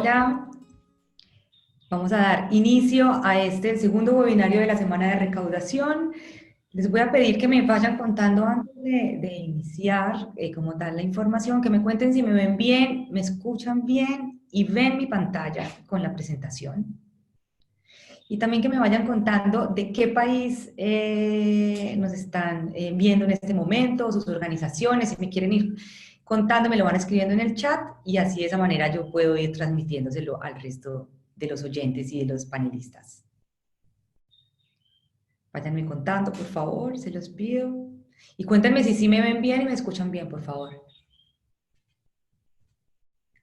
hola. Vamos a dar inicio a este segundo webinario de la semana de recaudación. Les voy a pedir que me vayan contando antes de iniciar como tal la información, que me cuenten si me ven bien, me escuchan bien y ven mi pantalla con la presentación. Y también que me vayan contando de qué país nos están viendo en este momento, sus organizaciones, si me quieren ir contando, me lo van escribiendo en el chat y así de esa manera yo puedo ir transmitiéndoselo al resto de los oyentes y de los panelistas. Váyanme contando, por favor, se los pido. Y cuéntenme si sí me ven bien y me escuchan bien, por favor.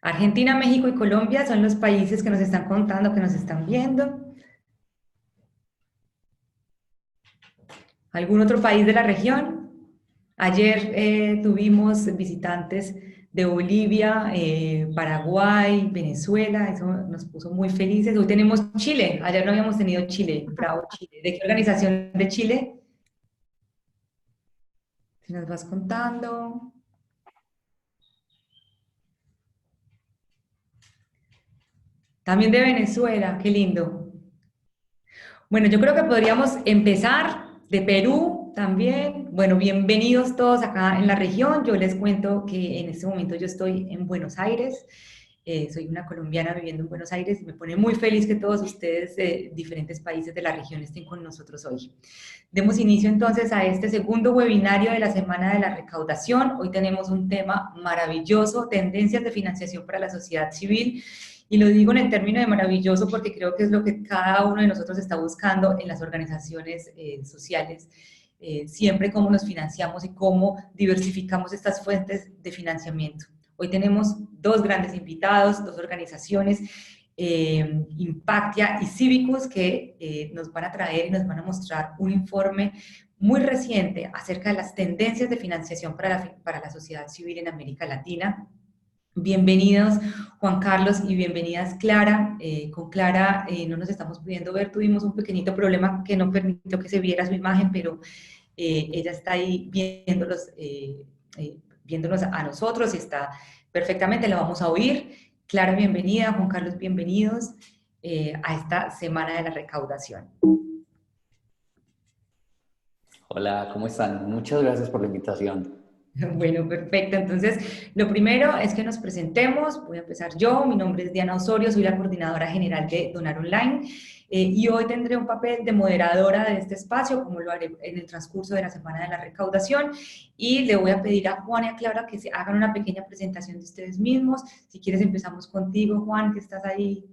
Argentina, México y Colombia son los países que nos están contando, que nos están viendo. ¿Algún otro país de la región? Ayer tuvimos visitantes de Bolivia, Paraguay, Venezuela, eso nos puso muy felices. Hoy tenemos Chile, ayer no habíamos tenido Chile, bravo Chile. ¿De qué organización de Chile? Si nos vas contando. También de Venezuela, qué lindo. Bueno, yo creo que podríamos empezar de Perú también. Bueno, bienvenidos todos acá en la región. Yo les cuento que en este momento yo estoy en Buenos Aires. Soy una colombiana viviendo en Buenos Aires y me pone muy feliz que todos ustedes de diferentes países de la región estén con nosotros hoy. Demos inicio entonces a este segundo webinario de la Semana de la Recaudación. Hoy tenemos un tema maravilloso, tendencias de financiación para la sociedad civil. Y lo digo en el término de maravilloso porque creo que es lo que cada uno de nosotros está buscando en las organizaciones sociales. Siempre cómo nos financiamos y cómo diversificamos estas fuentes de financiamiento. Hoy tenemos dos grandes invitados, dos organizaciones, Impactia y Cívicus, que nos van a traer y nos van a mostrar un informe muy reciente acerca de las tendencias de financiación para la sociedad civil en América Latina. Bienvenidos Juan Carlos y bienvenidas Clara. Con Clara no nos estamos pudiendo ver, tuvimos un pequeñito problema que no permitió que se viera su imagen, pero ella está ahí viéndonos a nosotros y está perfectamente, la vamos a oír. Clara, bienvenida, Juan Carlos, bienvenidos a esta Semana de la Recaudación. Hola, ¿cómo están? Muchas gracias por la invitación. Bueno, perfecto. Entonces, lo primero es que nos presentemos. Voy a empezar yo. Mi nombre es Diana Osorio, soy la coordinadora general de Donar Online y hoy tendré un papel de moderadora de este espacio, como lo haré en el transcurso de la Semana de la Recaudación. Y le voy a pedir a Juan y a Clara que se hagan una pequeña presentación de ustedes mismos. Si quieres, empezamos contigo, Juan, que estás ahí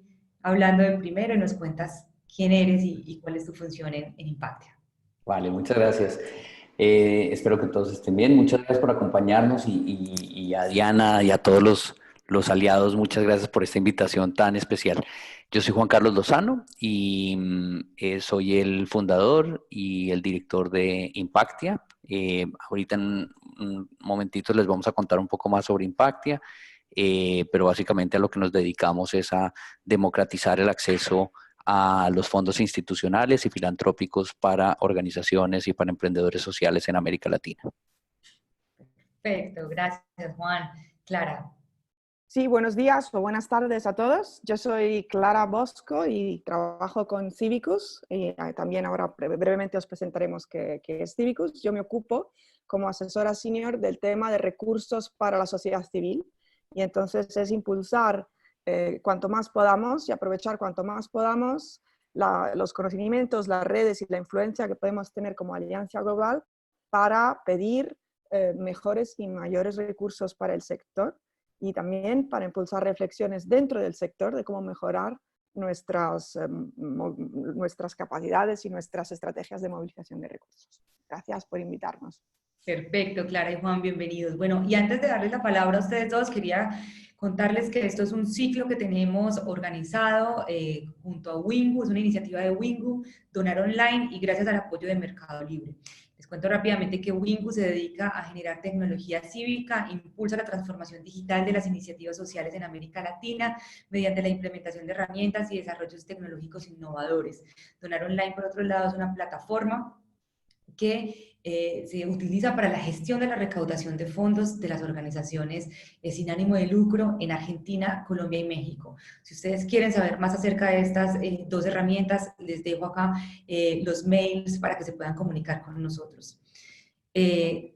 hablando de primero y nos cuentas quién eres y cuál es tu función en Impactia. Vale, muchas gracias. Espero que todos estén bien. Muchas gracias por acompañarnos y a Diana y a todos los aliados, muchas gracias por esta invitación tan especial. Yo soy Juan Carlos Lozano y soy el fundador y el director de Impactia. Ahorita en un momentito les vamos a contar un poco más sobre Impactia, pero básicamente a lo que nos dedicamos es a democratizar el acceso a los fondos institucionales y filantrópicos para organizaciones y para emprendedores sociales en América Latina. Perfecto, gracias Juan. Clara. Sí, buenos días o buenas tardes a todos. Yo soy Clara Bosco y trabajo con Cívicus. Y también ahora brevemente os presentaremos qué es Cívicus. Yo me ocupo como asesora senior del tema de recursos para la sociedad civil. Y entonces es impulsar cuanto más podamos y aprovechar cuanto más podamos los conocimientos, las redes y la influencia que podemos tener como alianza global para pedir mejores y mayores recursos para el sector y también para impulsar reflexiones dentro del sector de cómo mejorar nuestras capacidades y nuestras estrategias de movilización de recursos. Gracias por invitarnos. Perfecto, Clara y Juan, bienvenidos. Bueno, y antes de darles la palabra a ustedes dos, quería contarles que esto es un ciclo que tenemos organizado junto a Wingu, es una iniciativa de Wingu, Donar Online y gracias al apoyo de Mercado Libre. Les cuento rápidamente que Wingu se dedica a generar tecnología cívica, impulsa la transformación digital de las iniciativas sociales en América Latina mediante la implementación de herramientas y desarrollos tecnológicos innovadores. Donar Online, por otro lado, es una plataforma que se utiliza para la gestión de la recaudación de fondos de las organizaciones sin ánimo de lucro en Argentina, Colombia y México. Si ustedes quieren saber más acerca de estas dos herramientas, les dejo acá los mails para que se puedan comunicar con nosotros.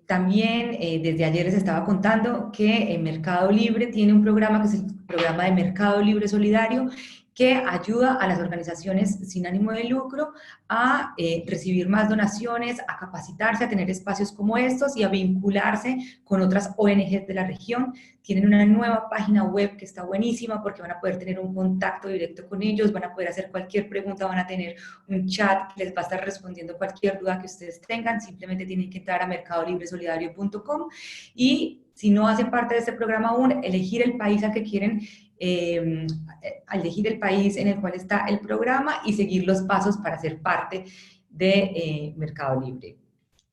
También desde ayer les estaba contando que Mercado Libre tiene un programa que es el programa de Mercado Libre Solidario, que ayuda a las organizaciones sin ánimo de lucro a recibir más donaciones, a capacitarse, a tener espacios como estos y a vincularse con otras ONGs de la región. Tienen una nueva página web que está buenísima porque van a poder tener un contacto directo con ellos, van a poder hacer cualquier pregunta, van a tener un chat que les va a estar respondiendo cualquier duda que ustedes tengan. Simplemente tienen que entrar a mercadolibresolidario.com y si no hacen parte de este programa aún, elegir el país al que quieren elegir el país en el cual está el programa y seguir los pasos para ser parte de Mercado Libre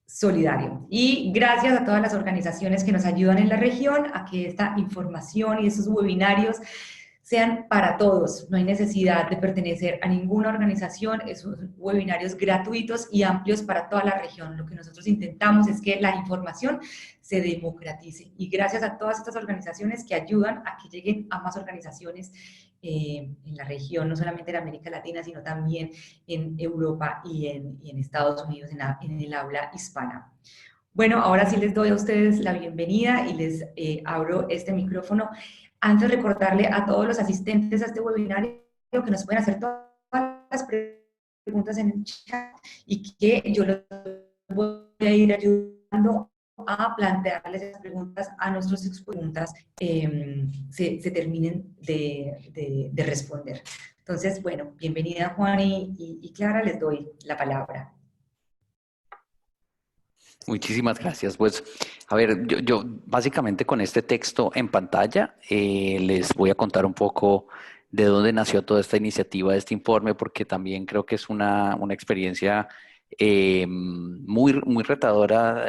Solidario. Y gracias a todas las organizaciones que nos ayudan en la región a que esta información y estos webinarios sean para todos. No hay necesidad de pertenecer a ninguna organización, son webinarios gratuitos y amplios para toda la región. Lo que nosotros intentamos es que la información se democratice y gracias a todas estas organizaciones que ayudan a que lleguen a más organizaciones en la región, no solamente en América Latina, sino también en Europa y en Estados Unidos, en el habla hispana. Bueno, ahora sí les doy a ustedes la bienvenida y les abro este micrófono. Antes de recordarle a todos los asistentes a este webinario que nos pueden hacer todas las preguntas en el chat y que yo los voy a ir ayudando a plantearles esas preguntas a nuestros exponentes se terminen de responder. Entonces, bueno, bienvenida Juan y Clara, les doy la palabra. Muchísimas gracias. Pues, a ver, yo básicamente con este texto en pantalla les voy a contar un poco de dónde nació toda esta iniciativa, este informe, porque también creo que es una experiencia muy retadora,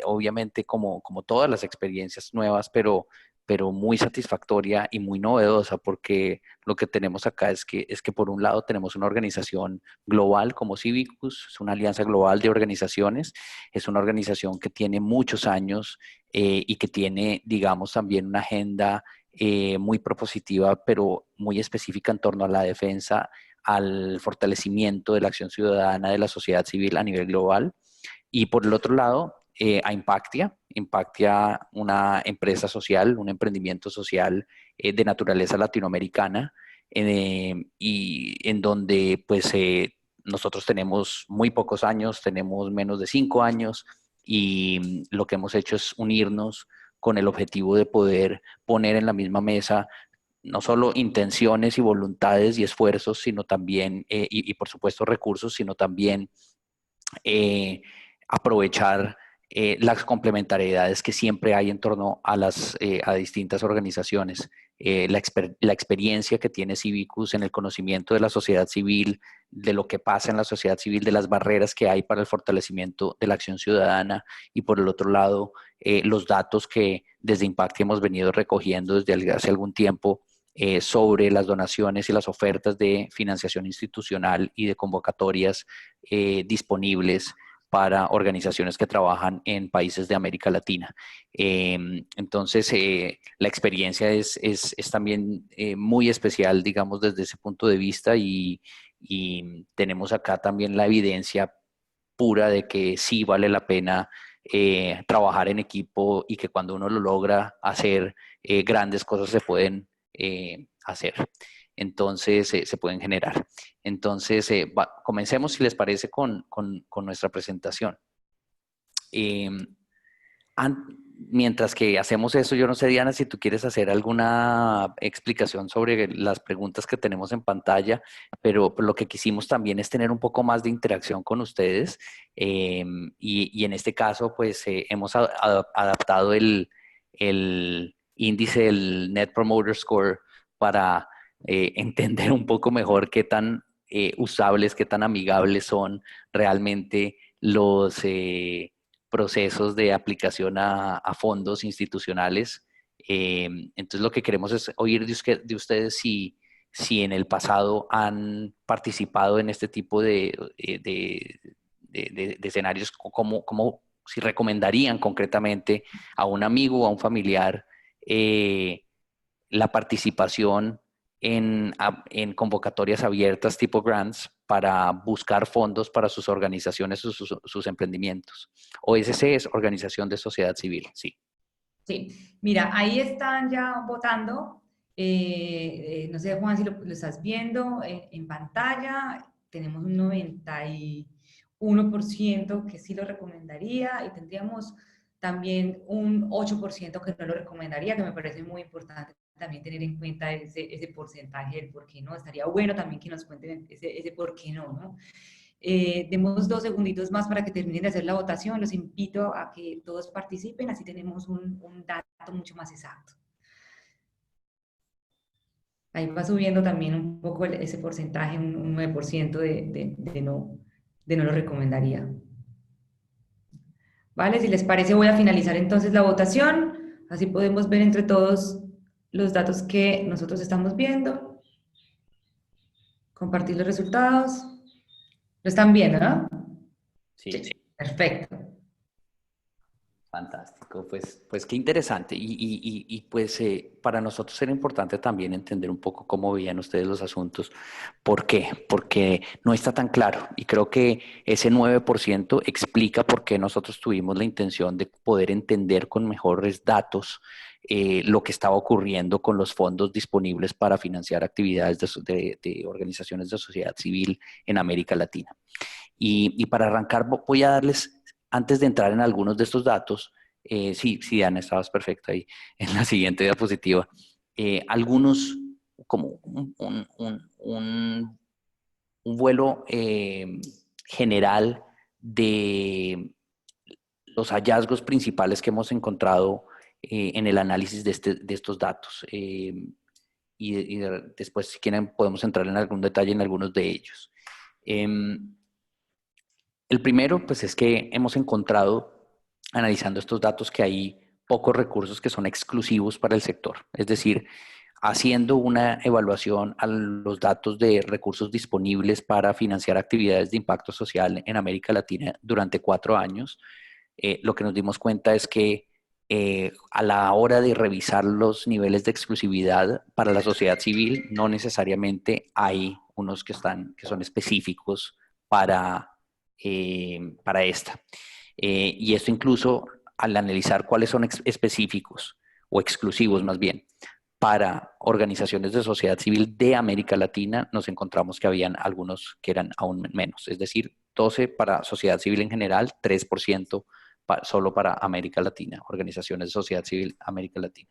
obviamente como todas las experiencias nuevas, pero muy satisfactoria y muy novedosa, porque lo que tenemos acá es que por un lado tenemos una organización global como Civicus, es una alianza global de organizaciones, es una organización que tiene muchos años y que tiene, digamos, también una agenda muy propositiva, pero muy específica en torno a la defensa, al fortalecimiento de la acción ciudadana de la sociedad civil a nivel global. Y por el otro lado, a Impactia, una empresa social, un emprendimiento social de naturaleza latinoamericana, y en donde pues nosotros tenemos muy pocos años, tenemos menos de 5 años, y lo que hemos hecho es unirnos con el objetivo de poder poner en la misma mesa no solo intenciones y voluntades y esfuerzos, sino también, y por supuesto recursos, sino también aprovechar las complementariedades que siempre hay en torno a distintas organizaciones. La experiencia que tiene Civicus en el conocimiento de la sociedad civil, de lo que pasa en la sociedad civil, de las barreras que hay para el fortalecimiento de la acción ciudadana, y por el otro lado, los datos que desde Impact hemos venido recogiendo desde hace algún tiempo sobre las donaciones y las ofertas de financiación institucional y de convocatorias disponibles para organizaciones que trabajan en países de América Latina. Entonces, la experiencia es también muy especial, digamos, desde ese punto de vista, y tenemos acá también la evidencia pura de que sí vale la pena trabajar en equipo, y que cuando uno lo logra hacer, grandes cosas se pueden hacer. Entonces, se pueden generar. Entonces, comencemos, si les parece, con nuestra presentación. Mientras que hacemos eso, yo no sé, Diana, si tú quieres hacer alguna explicación sobre las preguntas que tenemos en pantalla, pero lo que quisimos también es tener un poco más de interacción con ustedes, y en este caso, pues, hemos adaptado el índice del Net Promoter Score para entender un poco mejor qué tan usables, qué tan amigables son realmente los procesos de aplicación a fondos institucionales. Entonces, lo que queremos es oír de ustedes si en el pasado han participado en este tipo de de escenarios, como si recomendarían concretamente a un amigo o a un familiar la participación en convocatorias abiertas tipo grants para buscar fondos para sus organizaciones o sus emprendimientos. OSC es Organización de Sociedad Civil, sí. Sí, mira, ahí están ya votando. No sé, Juan, si lo estás viendo en pantalla. Tenemos un 91% que sí lo recomendaría y tendríamos también un 8% que no lo recomendaría, que me parece muy importante también tener en cuenta ese porcentaje del por qué no. Estaría bueno también que nos cuenten ese por qué no, ¿no? Demos 2 segunditos más para que terminen de hacer la votación. Los invito a que todos participen, así tenemos un dato mucho más exacto. Ahí va subiendo también un poco ese porcentaje, un 9% de no lo recomendaría. ¿Vale? Si les parece, voy a finalizar entonces la votación. Así podemos ver entre todos los datos que nosotros estamos viendo. Compartir los resultados. ¿Lo están viendo, no? Sí. Sí. Perfecto. Fantástico, pues qué interesante. Pues para nosotros era importante también entender un poco cómo veían ustedes los asuntos. ¿Por qué? Porque no está tan claro y creo que ese 9% explica por qué nosotros tuvimos la intención de poder entender con mejores datos lo que estaba ocurriendo con los fondos disponibles para financiar actividades de organizaciones de sociedad civil en América Latina. Y para arrancar voy a darles, antes de entrar en algunos de estos datos, sí, Diana, estabas perfecta ahí en la siguiente diapositiva, algunos como un vuelo general de los hallazgos principales que hemos encontrado en el análisis de estos datos. Después, si quieren, podemos entrar en algún detalle en algunos de ellos. El primero, pues es que hemos encontrado, analizando estos datos, que hay pocos recursos que son exclusivos para el sector. Es decir, haciendo una evaluación a los datos de recursos disponibles para financiar actividades de impacto social en América Latina durante 4 años, lo que nos dimos cuenta es que a la hora de revisar los niveles de exclusividad para la sociedad civil, no necesariamente hay unos que son específicos para esta. Y esto incluso al analizar cuáles son específicos o exclusivos más bien para organizaciones de sociedad civil de América Latina, nos encontramos que habían algunos que eran aún menos, es decir, 12 para sociedad civil en general, 3% solo para América Latina, organizaciones de sociedad civil América Latina.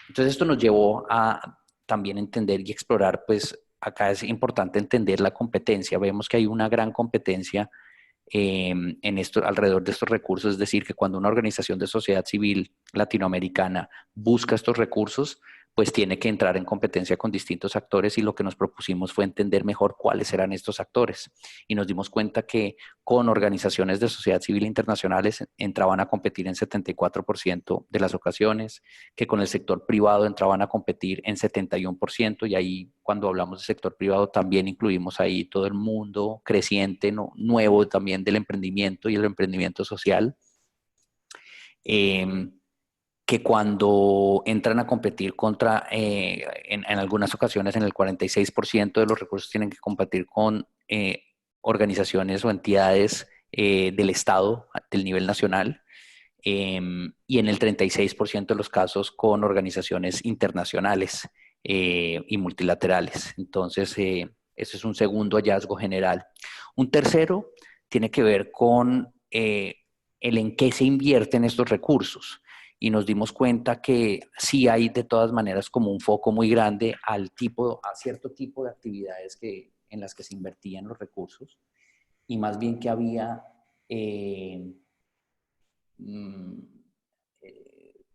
Entonces esto nos llevó a también entender y explorar, pues acá es importante entender la competencia. Vemos que hay una gran competencia alrededor de estos recursos, es decir, que cuando una organización de sociedad civil latinoamericana busca estos recursos, pues tiene que entrar en competencia con distintos actores y lo que nos propusimos fue entender mejor cuáles eran estos actores. Y nos dimos cuenta que con organizaciones de sociedad civil internacionales entraban a competir en 74% de las ocasiones, que con el sector privado entraban a competir en 71%, y ahí cuando hablamos de sector privado también incluimos ahí todo el mundo creciente, nuevo también del emprendimiento y el emprendimiento social. Que cuando entran a competir en algunas ocasiones en el 46% de los recursos tienen que competir con organizaciones o entidades del Estado, del nivel nacional, y en el 36% de los casos con organizaciones internacionales y multilaterales. Entonces, ese es un segundo hallazgo general. Un tercero tiene que ver con el en qué se invierten estos recursos. Y nos dimos cuenta que sí hay de todas maneras como un foco muy grande a cierto tipo de actividades en las que se invertían los recursos, y más bien que había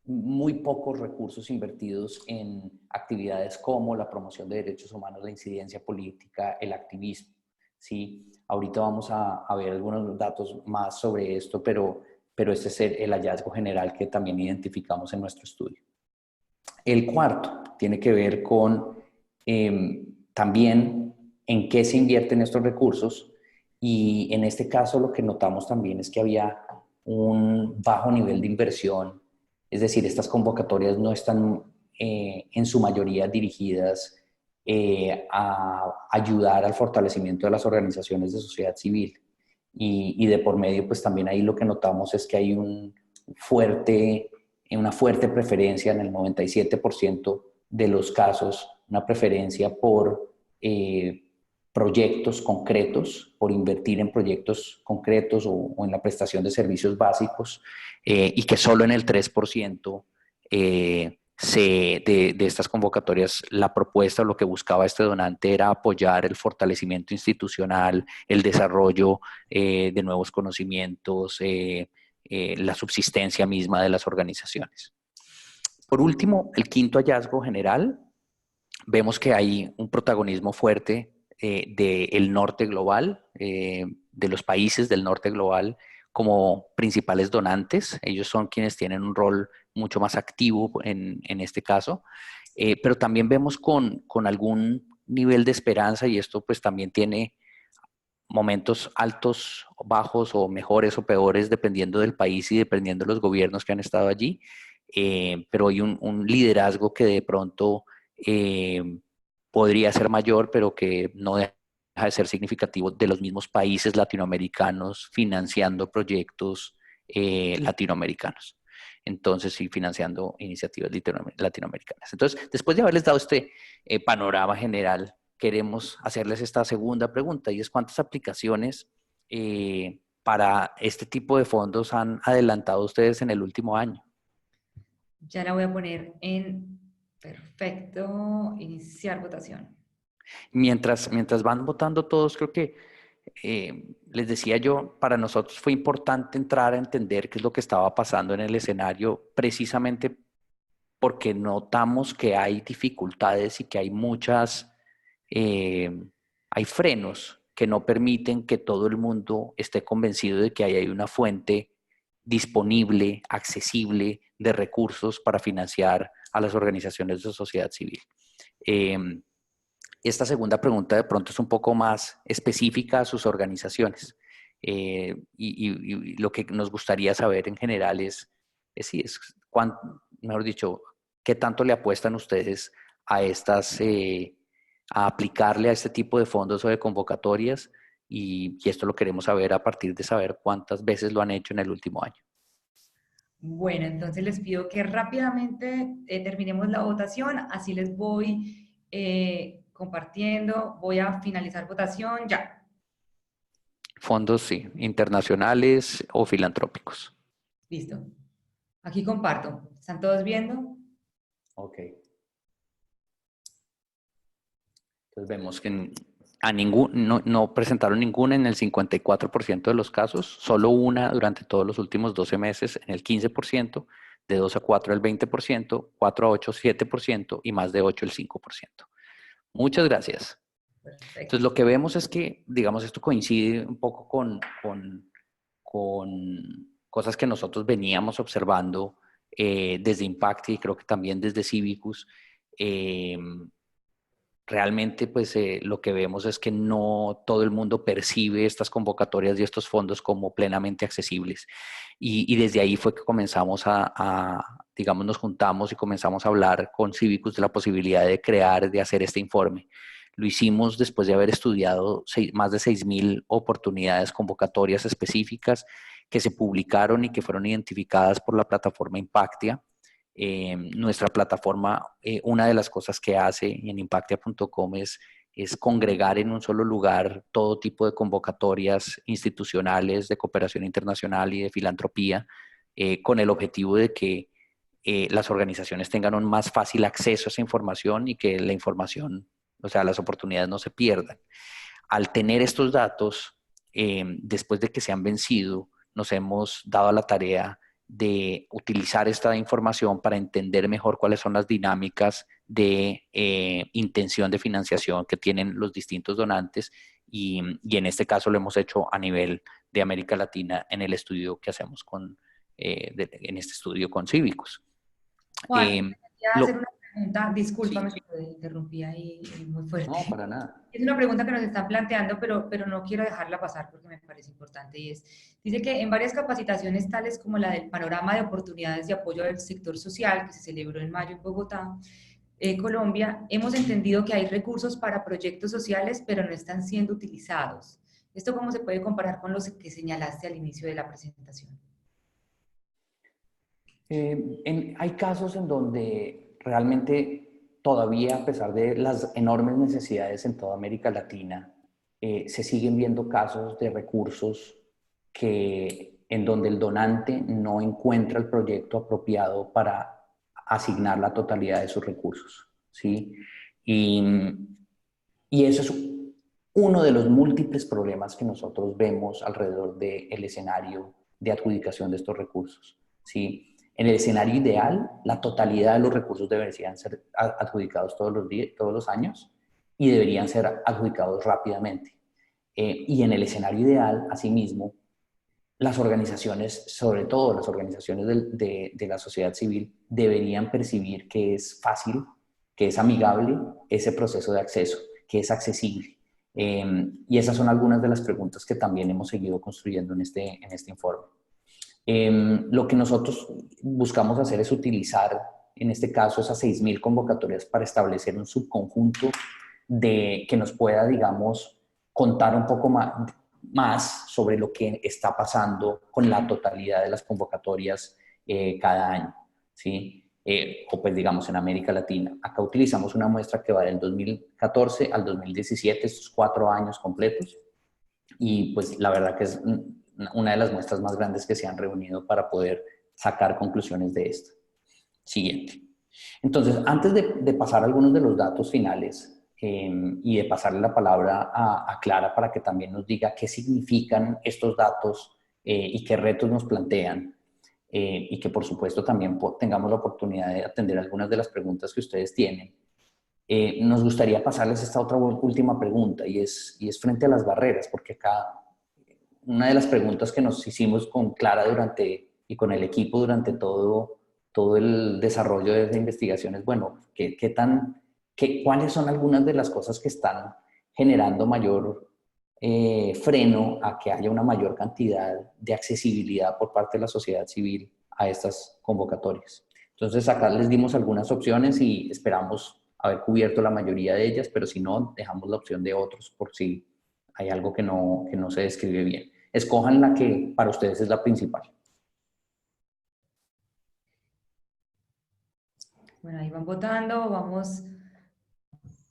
muy pocos recursos invertidos en actividades como la promoción de derechos humanos, la incidencia política, el activismo. ¿Sí? Ahorita vamos a ver algunos datos más sobre esto, pero este es el hallazgo general que también identificamos en nuestro estudio. El cuarto tiene que ver con también en qué se invierten estos recursos Y en este caso lo que notamos también es que había un bajo nivel de inversión, es decir, estas convocatorias no están en su mayoría dirigidas a ayudar al fortalecimiento de las organizaciones de sociedad civil. Y de por medio, pues también ahí lo que notamos es que hay una fuerte preferencia en el 97% de los casos, una preferencia por proyectos concretos, por invertir en proyectos concretos o en la prestación de servicios básicos, y que solo en el 3% de estas convocatorias la propuesta o lo que buscaba este donante era apoyar el fortalecimiento institucional, el desarrollo de nuevos conocimientos, la subsistencia misma de las organizaciones. Por último, el quinto hallazgo general, vemos que hay un protagonismo fuerte del norte global, de los países del norte global como principales donantes. Ellos son quienes tienen un rol mucho más activo en este caso, pero también vemos con algún nivel de esperanza, y esto pues también tiene momentos altos, bajos o mejores o peores dependiendo del país y dependiendo de los gobiernos que han estado allí, pero hay un liderazgo que de pronto podría ser mayor, pero que no deja de ser significativo de los mismos países latinoamericanos financiando proyectos latinoamericanos. Entonces, sí, financiando iniciativas latinoamericanas. Entonces, después de haberles dado este panorama general, queremos hacerles esta segunda pregunta, y es ¿cuántas aplicaciones para este tipo de fondos han adelantado ustedes en el último año? Ya la voy a poner en perfecto, iniciar votación. Mientras van votando todos, creo que les decía yo, para nosotros fue importante entrar a entender qué es lo que estaba pasando en el escenario, precisamente porque notamos que hay dificultades y que hay hay frenos que no permiten que todo el mundo esté convencido de que ahí hay una fuente disponible, accesible de recursos para financiar a las organizaciones de sociedad civil. Eh, esta segunda pregunta de pronto es un poco más específica a sus organizaciones. Y lo que nos gustaría saber en general mejor dicho, qué tanto le apuestan ustedes a a aplicarle a este tipo de fondos o de convocatorias, y esto lo queremos saber a partir de saber cuántas veces lo han hecho en el último año. Bueno, entonces les pido que rápidamente terminemos la votación, así les voy compartiendo. Voy a finalizar votación ya. Fondos, sí, internacionales o filantrópicos. Listo. Aquí comparto. ¿Están todos viendo? Ok. Entonces vemos que no presentaron ninguna en el 54% de los casos, solo una durante todos los últimos 12 meses en el 15%, de 2 a 4 el 20%, 4 a 8 7% y más de 8 el 5%. Muchas gracias. Entonces Perfecto. lo que vemos es que, digamos, esto coincide un poco con cosas que nosotros veníamos observando desde Impact y creo que también desde Civicus. Realmente pues lo que vemos es que no todo el mundo percibe estas convocatorias y estos fondos como plenamente accesibles. Y desde ahí fue que comenzamos digamos, nos juntamos y comenzamos a hablar con Civicus de la posibilidad de crear, de hacer este informe. Lo hicimos después de haber estudiado más de 6.000 oportunidades convocatorias específicas que se publicaron y que fueron identificadas por la plataforma Impactia. Nuestra plataforma, una de las cosas que hace en impactia.com es congregar en un solo lugar todo tipo de convocatorias institucionales de cooperación internacional y de filantropía, con el objetivo de que las organizaciones tengan un más fácil acceso a esa información y que la información, o sea, las oportunidades no se pierdan. Al tener estos datos, después de que se han vencido, nos hemos dado a la tarea de utilizar esta información para entender mejor cuáles son las dinámicas de intención de financiación que tienen los distintos donantes, y en este caso lo hemos hecho a nivel de América Latina en el estudio que hacemos en este estudio con Cívicos. Juan, quería hacer Lo, una pregunta, discúlpame Sí, si te interrumpí ahí muy fuerte. no, para nada. Es una pregunta que nos están planteando, pero no quiero dejarla pasar porque me parece importante y es, dice que en varias capacitaciones tales como la del panorama de oportunidades de apoyo del sector social que se celebró en mayo en Bogotá, Colombia, hemos entendido que hay recursos para proyectos sociales, pero no están siendo utilizados. ¿Esto cómo se puede comparar con los que señalaste al inicio de la presentación? Hay casos en donde realmente todavía, a pesar de las enormes necesidades en toda América Latina, se siguen viendo casos de recursos en donde el donante no encuentra el proyecto apropiado para asignar la totalidad de sus recursos, ¿sí? Y, y eso es uno de los múltiples problemas que nosotros vemos alrededor del escenario de adjudicación de estos recursos, ¿sí? En el escenario ideal, la totalidad de los recursos deberían ser adjudicados todos los años y deberían ser adjudicados rápidamente. Y en el escenario ideal, asimismo, las organizaciones, sobre todo las organizaciones de la sociedad civil, deberían percibir que es fácil, que es amigable ese proceso de acceso, que es accesible. Y esas son algunas de las preguntas que también hemos seguido construyendo en este informe. Lo que nosotros buscamos hacer es utilizar, en este caso, esas 6.000 convocatorias para establecer un subconjunto que nos pueda, digamos, contar un poco más sobre lo que está pasando con la totalidad de las convocatorias cada año, ¿sí? O pues digamos en América Latina. Acá utilizamos una muestra que va del 2014 al 2017, estos 4 años completos, y pues la verdad que es una de las muestras más grandes que se han reunido para poder sacar conclusiones de esto. Siguiente. Entonces, antes de pasar algunos de los datos finales y de pasarle la palabra a Clara para que también nos diga qué significan estos datos y qué retos nos plantean, y que por supuesto también tengamos la oportunidad de atender algunas de las preguntas que ustedes tienen, nos gustaría pasarles esta otra última pregunta y es frente a las barreras, porque acá una de las preguntas que nos hicimos con Clara y con el equipo durante todo el desarrollo de esa investigación es, bueno, ¿cuáles son algunas de las cosas que están generando mayor freno a que haya una mayor cantidad de accesibilidad por parte de la sociedad civil a estas convocatorias? Entonces acá les dimos algunas opciones y esperamos haber cubierto la mayoría de ellas, pero si no, dejamos la opción de otros por si hay algo que no se describe bien. Escojan la que para ustedes es la principal. Bueno, ahí van votando, vamos,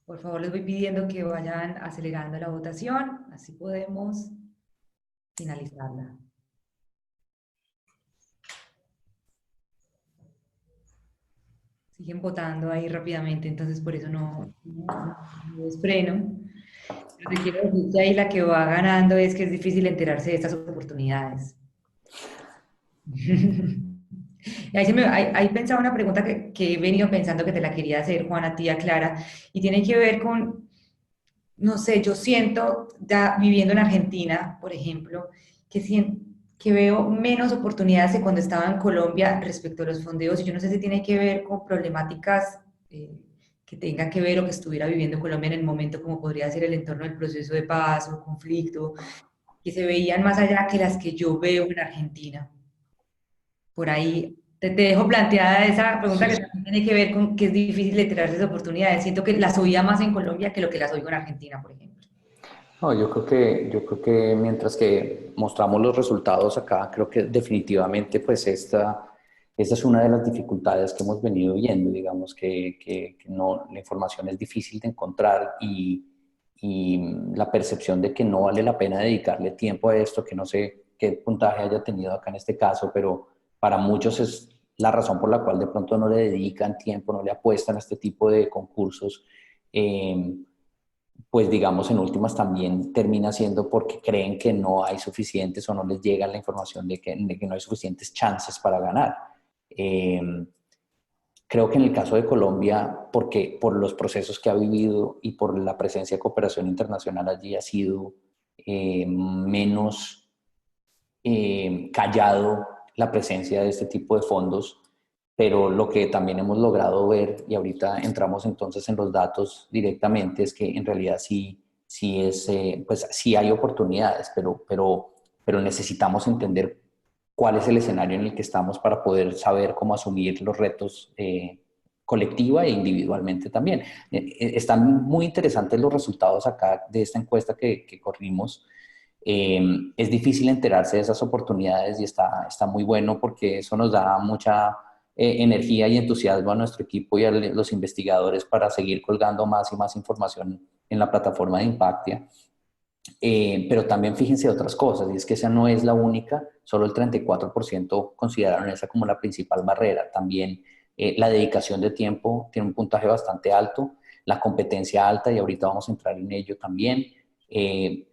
por favor les voy pidiendo que vayan acelerando la votación, así podemos finalizarla. Siguen votando ahí rápidamente, entonces por eso no es freno. Pero te quiero decir que ahí la que va ganando es que es difícil enterarse de estas oportunidades. Y ahí pensaba una pregunta que he venido pensando que te la quería hacer, Juana, tía Clara, y tiene que ver con, no sé, yo siento, ya viviendo en Argentina, por ejemplo, que veo menos oportunidades que cuando estaba en Colombia respecto a los fondeos, y yo no sé si tiene que ver con problemáticas que tengan que ver o que estuviera viviendo Colombia en el momento, como podría ser el entorno del proceso de paz o conflicto, que se veían más allá que las que yo veo en Argentina. Por ahí te dejo planteada esa pregunta Sí. que también tiene que ver con que es difícil enterarse de oportunidades. Siento que las oía más en Colombia que lo que las oigo en Argentina, por ejemplo. No, yo creo que mientras que mostramos los resultados acá, creo que definitivamente pues esta es una de las dificultades que hemos venido viendo, digamos que no, la información es difícil de encontrar y la percepción de que no vale la pena dedicarle tiempo a esto, que no sé qué puntaje haya tenido acá en este caso, pero para muchos es la razón por la cual de pronto no le dedican tiempo, no le apuestan a este tipo de concursos. Pues digamos en últimas también termina siendo porque creen que no hay suficientes o no les llega la información de que no hay suficientes chances para ganar. Eh, Creo que en el caso de Colombia, porque por los procesos que ha vivido y por la presencia de cooperación internacional allí ha sido menos callado la presencia de este tipo de fondos, pero lo que también hemos logrado ver, y ahorita entramos entonces en los datos directamente, es que en realidad pues sí hay oportunidades, pero necesitamos entender cuál es el escenario en el que estamos para poder saber cómo asumir los retos colectiva e individualmente también. Están muy interesantes los resultados acá de esta encuesta que corrimos. Es difícil enterarse de esas oportunidades y está muy bueno porque eso nos da mucha energía y entusiasmo a nuestro equipo y a los investigadores para seguir colgando más y más información en la plataforma de Impactia. Pero también fíjense otras cosas, y es que esa no es la única, solo el 34% consideraron esa como la principal barrera. También la dedicación de tiempo tiene un puntaje bastante alto, la competencia alta, y ahorita vamos a entrar en ello también.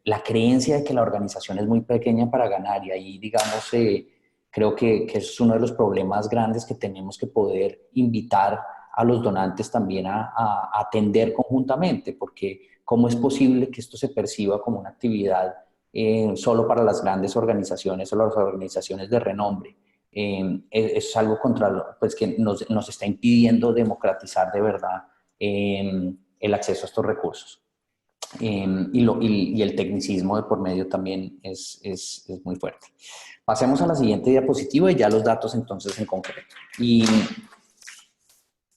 La creencia de que la organización es muy pequeña para ganar, y ahí, digamos, creo que es uno de los problemas grandes que tenemos que poder invitar a los donantes también a atender conjuntamente, porque ¿cómo es posible que esto se perciba como una actividad solo para las grandes organizaciones o las organizaciones de renombre? Es algo pues, que nos está impidiendo democratizar de verdad el acceso a estos recursos. Y el tecnicismo de por medio también es muy fuerte. Pasemos a la siguiente diapositiva y ya los datos entonces en concreto. Y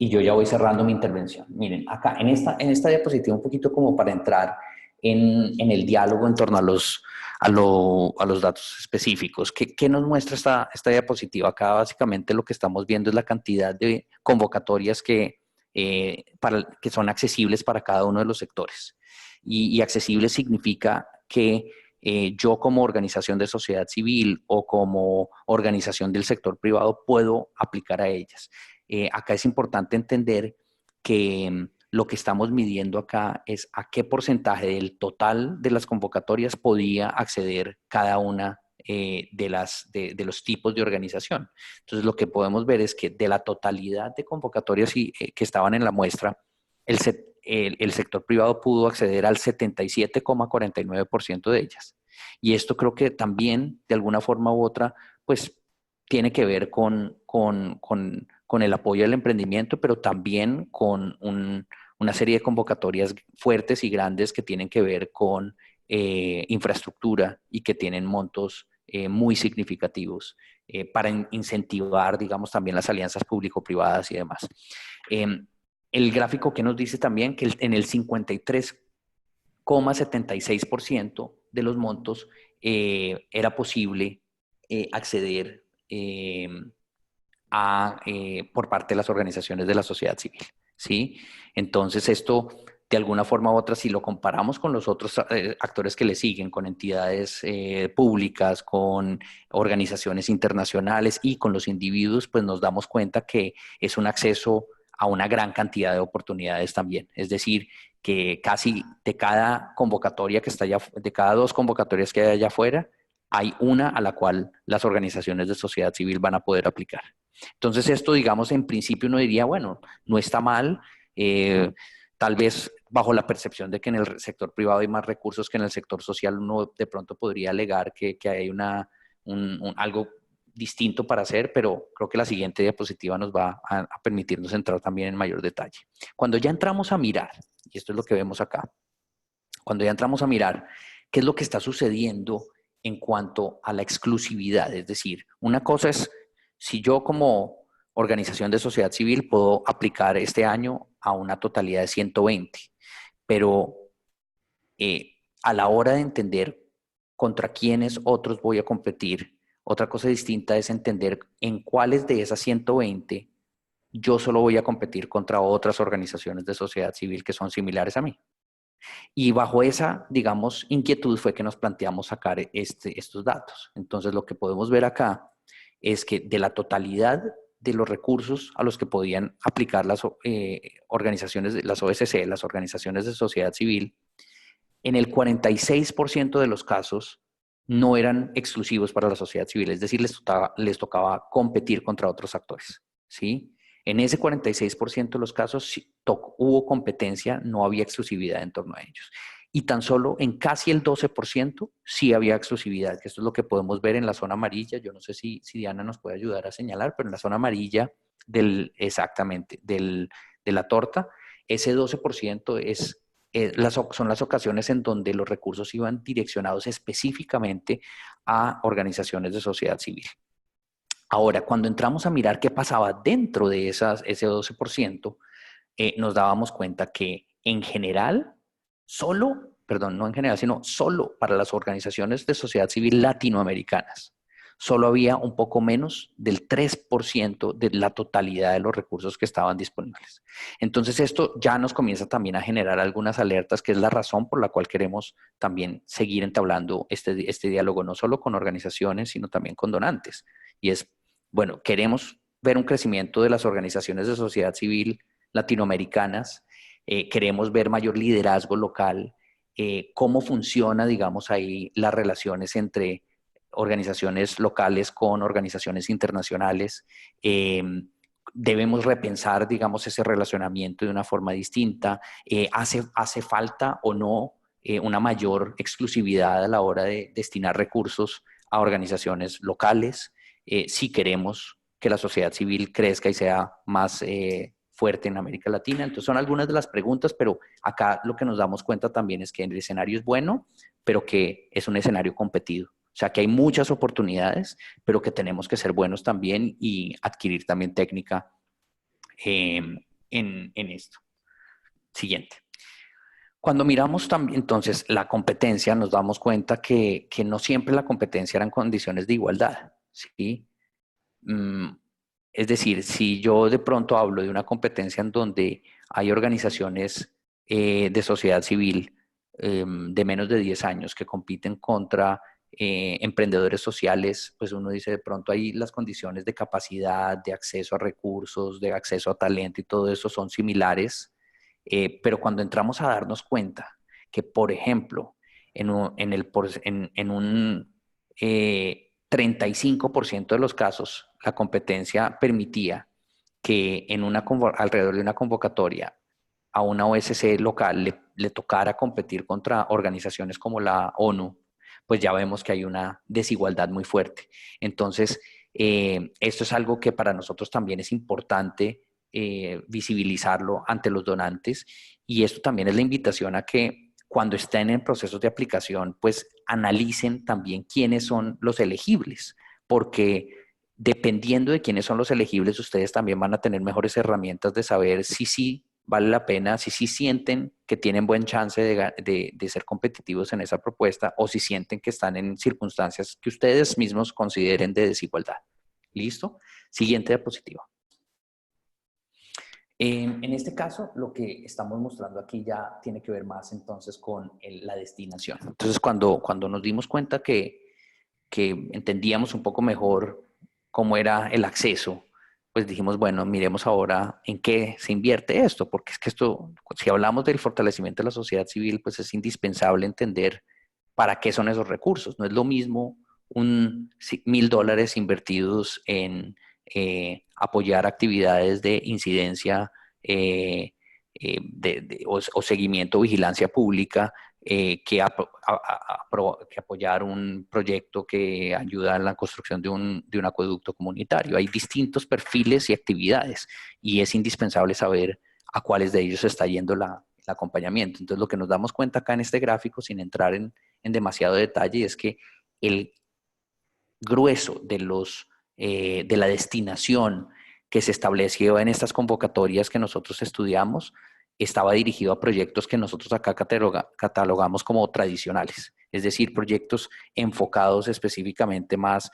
yo ya voy cerrando mi intervención. Miren, acá en esta diapositiva un poquito como para entrar en el diálogo en torno a los datos específicos. ¿Qué nos muestra esta diapositiva? Acá básicamente lo que estamos viendo es la cantidad de convocatorias que son accesibles para cada uno de los sectores. Y accesible significa que yo como organización de sociedad civil o como organización del sector privado puedo aplicar a ellas. Acá es importante entender que lo que estamos midiendo acá es a qué porcentaje del total de las convocatorias podía acceder cada una de los tipos de organización. Entonces, lo que podemos ver es que de la totalidad de convocatorias que estaban en la muestra, el sector privado pudo acceder al 77,49% de ellas. Y esto creo que también, de alguna forma u otra, pues tiene que ver con el apoyo al emprendimiento, pero también con una serie de convocatorias fuertes y grandes que tienen que ver con infraestructura y que tienen montos muy significativos para incentivar, digamos, también las alianzas público-privadas y demás. El gráfico que nos dice también que en el 53,76% de los montos era posible acceder por parte de las organizaciones de la sociedad civil, ¿sí? Entonces esto, de alguna forma u otra, si lo comparamos con los otros actores que le siguen, con entidades públicas, con organizaciones internacionales y con los individuos, pues nos damos cuenta que es un acceso a una gran cantidad de oportunidades también. Es decir, que casi de cada convocatoria que está allá, de cada 2 convocatorias que hay allá afuera, hay una a la cual las organizaciones de sociedad civil van a poder aplicar. Entonces esto, digamos, en principio uno diría, bueno, no está mal, tal vez bajo la percepción de que en el sector privado hay más recursos que en el sector social, uno de pronto podría alegar que hay algo distinto para hacer, pero creo que la siguiente diapositiva nos va a permitirnos entrar también en mayor detalle. Cuando ya entramos a mirar, y esto es lo que vemos acá, cuando ya entramos a mirar qué es lo que está sucediendo en cuanto a la exclusividad, es decir, una cosa es si yo como organización de sociedad civil puedo aplicar este año a una totalidad de 120, pero a la hora de entender contra quiénes otros voy a competir, otra cosa distinta es entender en cuáles de esas 120 yo solo voy a competir contra otras organizaciones de sociedad civil que son similares a mí. Y bajo esa, digamos, inquietud fue que nos planteamos sacar estos datos. Entonces, lo que podemos ver acá es que de la totalidad de los recursos a los que podían aplicar las organizaciones, las OSC, las organizaciones de sociedad civil, en el 46% de los casos no eran exclusivos para la sociedad civil, es decir, les tocaba competir contra otros actores, ¿sí? En ese 46% de los casos hubo competencia, no había exclusividad en torno a ellos. y tan solo en casi el 12% sí había exclusividad, que esto es lo que podemos ver en la zona amarilla. Yo no sé si Diana nos puede ayudar a señalar, pero en la zona amarilla exactamente, de la torta, ese 12% son las ocasiones en donde los recursos iban direccionados específicamente a organizaciones de sociedad civil. Ahora, cuando entramos a mirar qué pasaba dentro de ese 12%, nos dábamos cuenta que en general, no en general, sino solo para las organizaciones de sociedad civil latinoamericanas, solo había un poco menos del 3% de la totalidad de los recursos que estaban disponibles. Entonces esto ya nos comienza también a generar algunas alertas, que es la razón por la cual queremos también seguir entablando este diálogo, no solo con organizaciones, sino también con donantes. Y es, bueno, queremos ver un crecimiento de las organizaciones de sociedad civil latinoamericanas, queremos ver mayor liderazgo local, cómo funciona, digamos, ahí las relaciones entre organizaciones locales con organizaciones internacionales. Debemos repensar, digamos, ese relacionamiento de una forma distinta. ¿Hace falta o no una mayor exclusividad a la hora de destinar recursos a organizaciones locales? Si queremos que la sociedad civil crezca y sea más fuerte en América Latina. Entonces son algunas de las preguntas, pero acá lo que nos damos cuenta también es que el escenario es bueno, pero que es un escenario competido. O sea, que hay muchas oportunidades, pero que tenemos que ser buenos también y adquirir también técnica en esto. Siguiente. Cuando miramos también entonces la competencia, nos damos cuenta que no siempre la competencia eran condiciones de igualdad, ¿sí? Es decir, si yo de pronto hablo de una competencia en donde hay organizaciones de sociedad civil de menos de 10 años que compiten contra emprendedores sociales, pues uno dice de pronto ahí las condiciones de capacidad, de acceso a recursos, de acceso a talento y todo eso son similares, pero cuando entramos a darnos cuenta que, por ejemplo, en un 35% de los casos, la competencia permitía que alrededor de una convocatoria a una OSC local le tocara competir contra organizaciones como la ONU, pues ya vemos que hay una desigualdad muy fuerte. Entonces, esto es algo que para nosotros también es importante visibilizarlo ante los donantes, y esto también es la invitación a que cuando estén en procesos de aplicación, pues analicen también quiénes son los elegibles, porque dependiendo de quiénes son los elegibles, ustedes también van a tener mejores herramientas de saber si sí vale la pena, si sí sienten que tienen buen chance de ser competitivos en esa propuesta, o si sienten que están en circunstancias que ustedes mismos consideren de desigualdad. ¿Listo? Siguiente diapositiva. En este caso, lo que estamos mostrando aquí ya tiene que ver más entonces con la destinación. Entonces, cuando nos dimos cuenta que entendíamos un poco mejor cómo era el acceso, pues dijimos, bueno, miremos ahora en qué se invierte esto, porque es que esto, si hablamos del fortalecimiento de la sociedad civil, pues es indispensable entender para qué son esos recursos. No es lo mismo $1,000 invertidos en apoyar actividades de incidencia o seguimiento, vigilancia pública, que apoyar un proyecto que ayuda a la construcción de un acueducto comunitario. Hay distintos perfiles y actividades, y es indispensable saber a cuáles de ellos está yendo el acompañamiento. Entonces, lo que nos damos cuenta acá en este gráfico, sin entrar en demasiado detalle, es que el grueso de la destinación que se estableció en estas convocatorias que nosotros estudiamos estaba dirigido a proyectos que nosotros acá catalogamos como tradicionales, es decir, proyectos enfocados específicamente más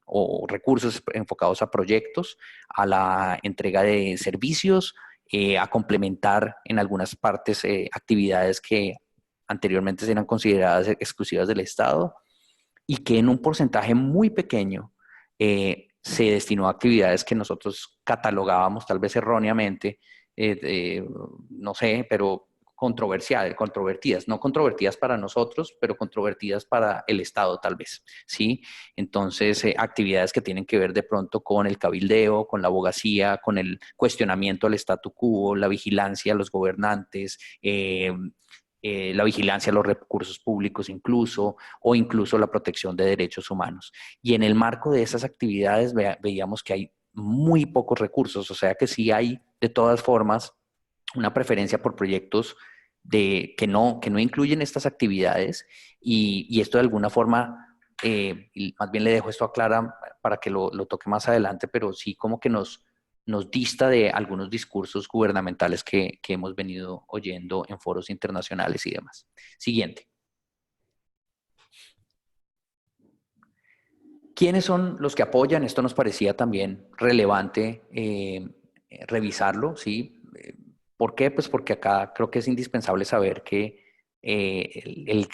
o recursos enfocados a proyectos, a la entrega de servicios, a complementar en algunas partes actividades que anteriormente eran consideradas exclusivas del Estado, y que en un porcentaje muy pequeño se destinó a actividades que nosotros catalogábamos tal vez erróneamente, no sé, pero controvertidas, no controvertidas para nosotros, pero controvertidas para el Estado tal vez, ¿sí? Entonces, actividades que tienen que ver de pronto con el cabildeo, con la abogacía, con el cuestionamiento al statu quo, la vigilancia a los gobernantes, la vigilancia a los recursos públicos incluso, o incluso la protección de derechos humanos. Y en el marco de esas actividades veíamos que hay muy pocos recursos, o sea que sí hay de todas formas una preferencia por proyectos que no incluyen estas actividades y esto de alguna forma, y más bien le dejo esto a Clara para que lo toque más adelante, pero sí como que nos dista de algunos discursos gubernamentales que hemos venido oyendo en foros internacionales y demás. Siguiente. ¿Quiénes son los que apoyan? Esto nos parecía también relevante revisarlo, ¿sí? ¿Por qué? Pues porque acá creo que es indispensable saber que el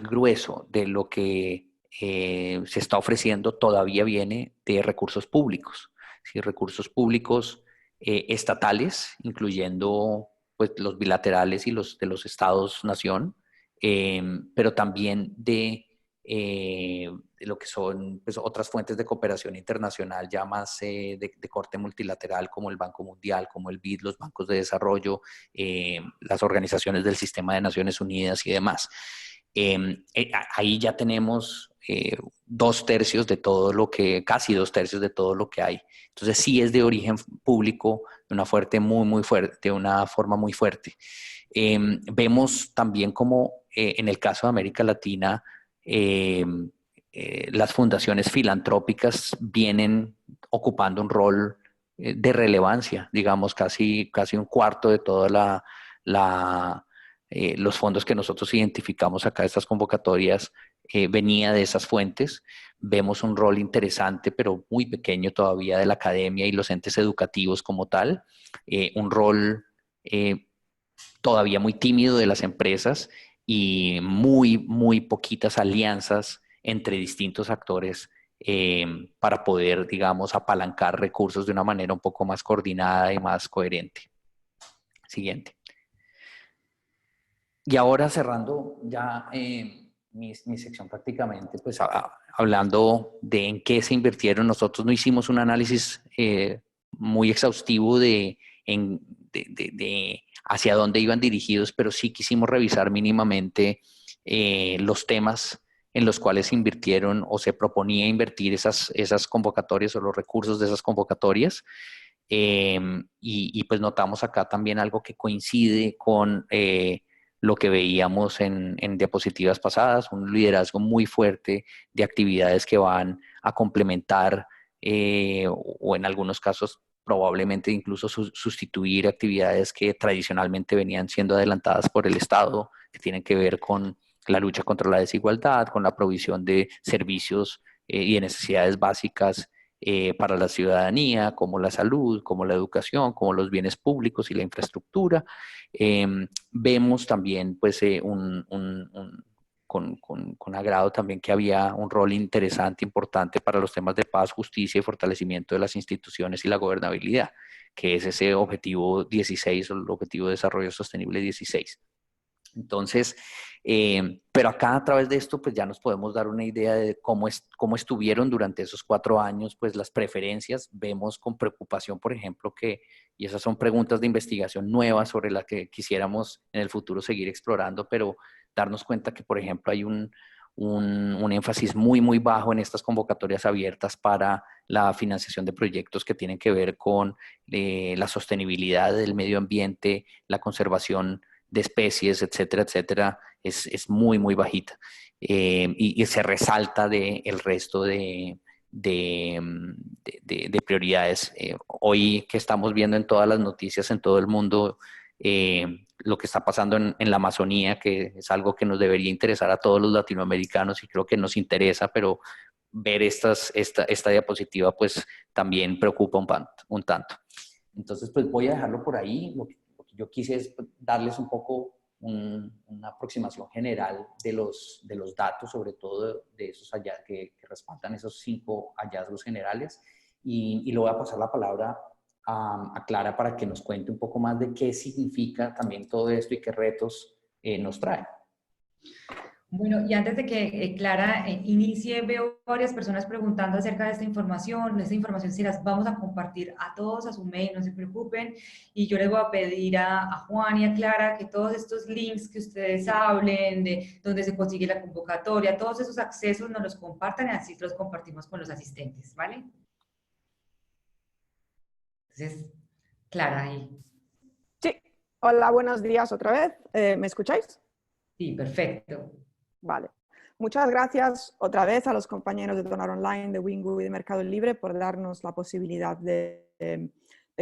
grueso de lo que se está ofreciendo todavía viene de recursos públicos, ¿sí? Recursos públicos estatales, incluyendo pues, los bilaterales y los de los estados-nación, pero también de lo que son pues, otras fuentes de cooperación internacional ya más de corte multilateral como el Banco Mundial, como el BID, los bancos de desarrollo, las organizaciones del Sistema de Naciones Unidas y demás. Ahí ya tenemos casi dos tercios de todo lo que hay. Entonces sí es de origen público de una muy fuerte, de una forma muy fuerte. Vemos también como en el caso de América Latina, eh, las fundaciones filantrópicas vienen ocupando un rol de relevancia, digamos, casi un cuarto de toda los fondos que nosotros identificamos acá, estas convocatorias, venía de esas fuentes. Vemos un rol interesante, pero muy pequeño todavía de la academia y los entes educativos como tal, un rol todavía muy tímido de las empresas y muy poquitas alianzas entre distintos actores para poder, digamos, apalancar recursos de una manera un poco más coordinada y más coherente. Siguiente. Y ahora cerrando ya mi sección prácticamente, pues hablando de en qué se invirtieron, nosotros no hicimos un análisis muy exhaustivo de hacia dónde iban dirigidos, pero sí quisimos revisar mínimamente los temas en los cuales se invirtieron o se proponía invertir esas convocatorias o los recursos de esas convocatorias. Pues notamos acá también algo que coincide con lo que veíamos en diapositivas pasadas, un liderazgo muy fuerte de actividades que van a complementar o en algunos casos probablemente incluso sustituir actividades que tradicionalmente venían siendo adelantadas por el Estado, que tienen que ver con la lucha contra la desigualdad, con la provisión de servicios y de necesidades básicas para la ciudadanía, como la salud, como la educación, como los bienes públicos y la infraestructura. Vemos también pues, con agrado también que había un rol interesante, importante para los temas de paz, justicia y fortalecimiento de las instituciones y la gobernabilidad, que es ese objetivo 16 o el objetivo de desarrollo sostenible 16. Entonces, pero acá a través de esto, pues ya nos podemos dar una idea de cómo estuvieron durante esos 4 años, pues las preferencias. Vemos con preocupación, por ejemplo, y esas son preguntas de investigación nuevas sobre las que quisiéramos en el futuro seguir explorando, pero darnos cuenta que, por ejemplo, hay un énfasis muy bajo en estas convocatorias abiertas para la financiación de proyectos que tienen que ver con la sostenibilidad del medio ambiente, la conservación de especies, etcétera, es muy bajita. Y se resalta del resto de prioridades. Hoy que estamos viendo en todas las noticias en todo el mundo, lo que está pasando en la Amazonía, que es algo que nos debería interesar a todos los latinoamericanos y creo que nos interesa, pero ver esta diapositiva pues también preocupa un tanto. Entonces pues voy a dejarlo por ahí. Lo que yo quise es darles un poco una aproximación general de los datos, sobre todo de esos hallazgos que respaldan esos 5 hallazgos generales. Y le voy a pasar la palabra a Clara para que nos cuente un poco más de qué significa también todo esto y qué retos nos trae. Bueno, y antes de que Clara inicie, veo varias personas preguntando acerca de esta información. Esta información sí las vamos a compartir a todos a su mail, no se preocupen. Y yo les voy a pedir a Juan y a Clara que todos estos links que ustedes hablen, de dónde se consigue la convocatoria, todos esos accesos nos los compartan y así los compartimos con los asistentes, ¿vale? Entonces, Clara, ahí. Sí, hola, buenos días otra vez. ¿Me escucháis? Sí, perfecto. Vale. Muchas gracias otra vez a los compañeros de Donar Online, de Wingu y de Mercado Libre por darnos la posibilidad de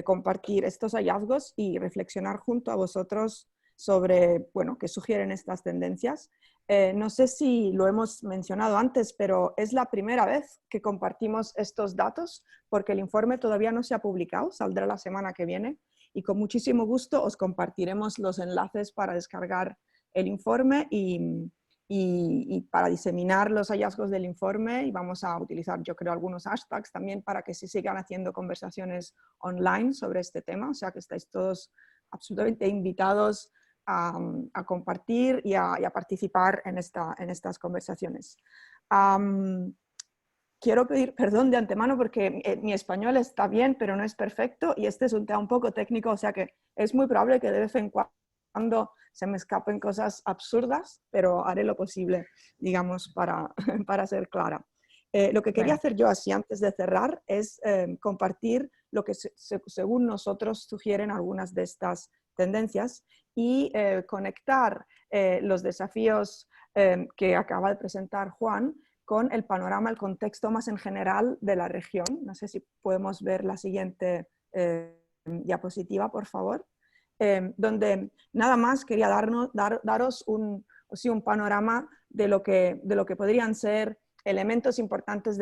compartir estos hallazgos y reflexionar junto a vosotros sobre, bueno, qué sugieren estas tendencias. No sé si lo hemos mencionado antes, pero es la primera vez que compartimos estos datos porque el informe todavía no se ha publicado, saldrá la semana que viene y con muchísimo gusto os compartiremos los enlaces para descargar el informe y para diseminar los hallazgos del informe y vamos a utilizar, yo creo, algunos hashtags también para que se sigan haciendo conversaciones online sobre este tema, o sea que estáis todos absolutamente invitados a compartir y a participar en estas conversaciones. Quiero pedir perdón de antemano porque mi español está bien, pero no es perfecto y este es un tema un poco técnico, o sea que es muy probable que de vez en cuando se me escapen cosas absurdas, pero haré lo posible, digamos, para ser clara. Lo que quería Bueno, hacer yo así antes de cerrar es compartir lo que según nosotros sugieren algunas de estas tendencias y conectar los desafíos que acaba de presentar Juan con el panorama, el contexto más en general de la región. No sé si podemos ver la siguiente diapositiva, por favor. Donde nada más quería daros un panorama de lo que podrían ser elementos importantes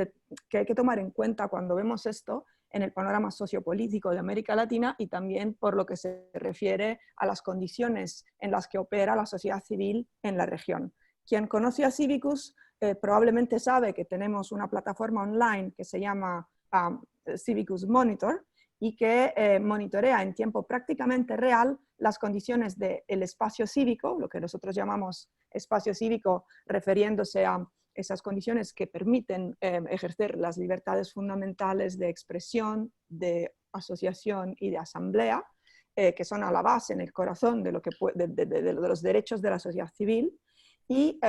que hay que tomar en cuenta cuando vemos esto en el panorama sociopolítico de América Latina y también por lo que se refiere a las condiciones en las que opera la sociedad civil en la región. Quien conoce a Civicus probablemente sabe que tenemos una plataforma online que se llama Civicus Monitor y que monitorea en tiempo prácticamente real las condiciones del espacio cívico, lo que nosotros llamamos espacio cívico, refiriéndose a esas condiciones que permiten ejercer las libertades fundamentales de expresión, de asociación y de asamblea, que son a la base, en el corazón de los derechos de la sociedad civil. Y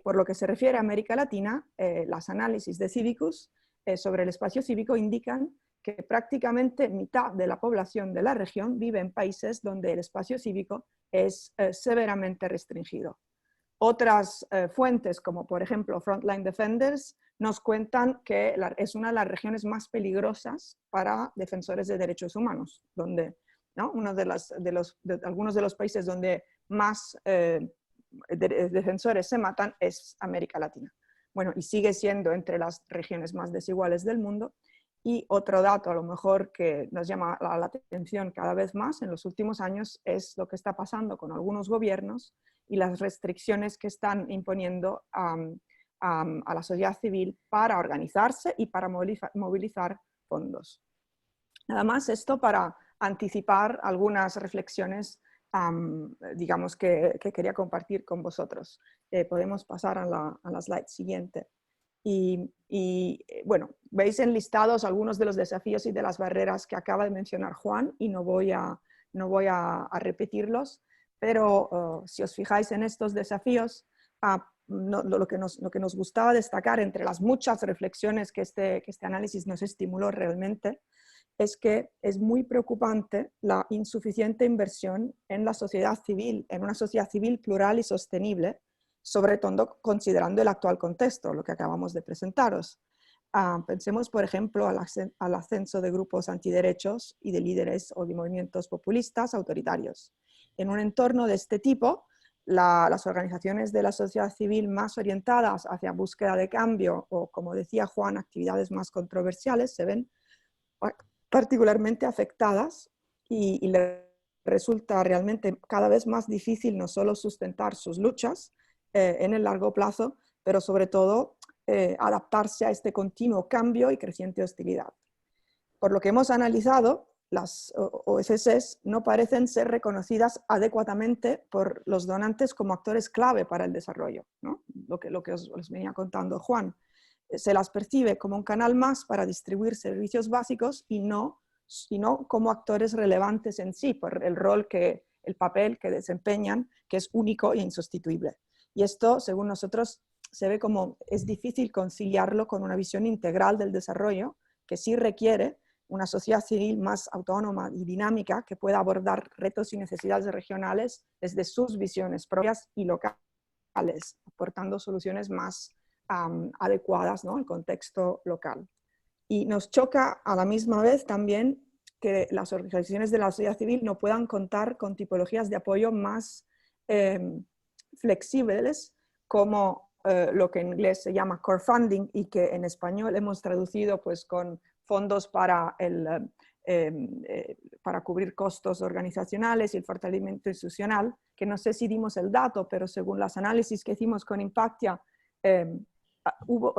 por lo que se refiere a América Latina, los análisis de Civicus sobre el espacio cívico indican que prácticamente mitad de la población de la región vive en países donde el espacio cívico es severamente restringido. Otras fuentes, como por ejemplo Frontline Defenders, nos cuentan que es una de las regiones más peligrosas para defensores de derechos humanos, donde, ¿no?, algunos de los países donde más defensores se matan es América Latina. Bueno, y sigue siendo entre las regiones más desiguales del mundo. Y otro dato a lo mejor que nos llama la atención cada vez más en los últimos años es lo que está pasando con algunos gobiernos y las restricciones que están imponiendo a la sociedad civil para organizarse y para movilizar fondos. Nada más esto para anticipar algunas reflexiones digamos que quería compartir con vosotros. Podemos pasar a la slide siguiente. Bueno, veis enlistados algunos de los desafíos y de las barreras que acaba de mencionar Juan y no voy a repetirlos, pero si os fijáis en estos desafíos, lo que nos gustaba destacar entre las muchas reflexiones que este análisis nos estimuló realmente es que es muy preocupante la insuficiente inversión en la sociedad civil, en una sociedad civil plural y sostenible, sobre todo considerando el actual contexto, lo que acabamos de presentaros. Pensemos, por ejemplo, al ascenso de grupos antiderechos y de líderes o de movimientos populistas autoritarios. En un entorno de este tipo, las organizaciones de la sociedad civil más orientadas hacia búsqueda de cambio o, como decía Juan, actividades más controversiales se ven particularmente afectadas y les resulta realmente cada vez más difícil no solo sustentar sus luchas en el largo plazo, pero sobre todo adaptarse a este continuo cambio y creciente hostilidad. Por lo que hemos analizado, las OSCs no parecen ser reconocidas adecuadamente por los donantes como actores clave para el desarrollo, ¿no? Lo que os venía contando Juan. Se las percibe como un canal más para distribuir servicios básicos y no como actores relevantes en sí, por el papel que desempeñan, que es único e insustituible. Y esto, según nosotros, se ve como es difícil conciliarlo con una visión integral del desarrollo, que sí requiere una sociedad civil más autónoma y dinámica que pueda abordar retos y necesidades regionales desde sus visiones propias y locales, aportando soluciones más adecuadas, ¿no?, al contexto local. Y nos choca a la misma vez también que las organizaciones de la sociedad civil no puedan contar con tipologías de apoyo más flexibles, como lo que en inglés se llama core funding y que en español hemos traducido pues con fondos para cubrir costos organizacionales y el fortalecimiento institucional, que no sé si dimos el dato, pero según los análisis que hicimos con Impactia,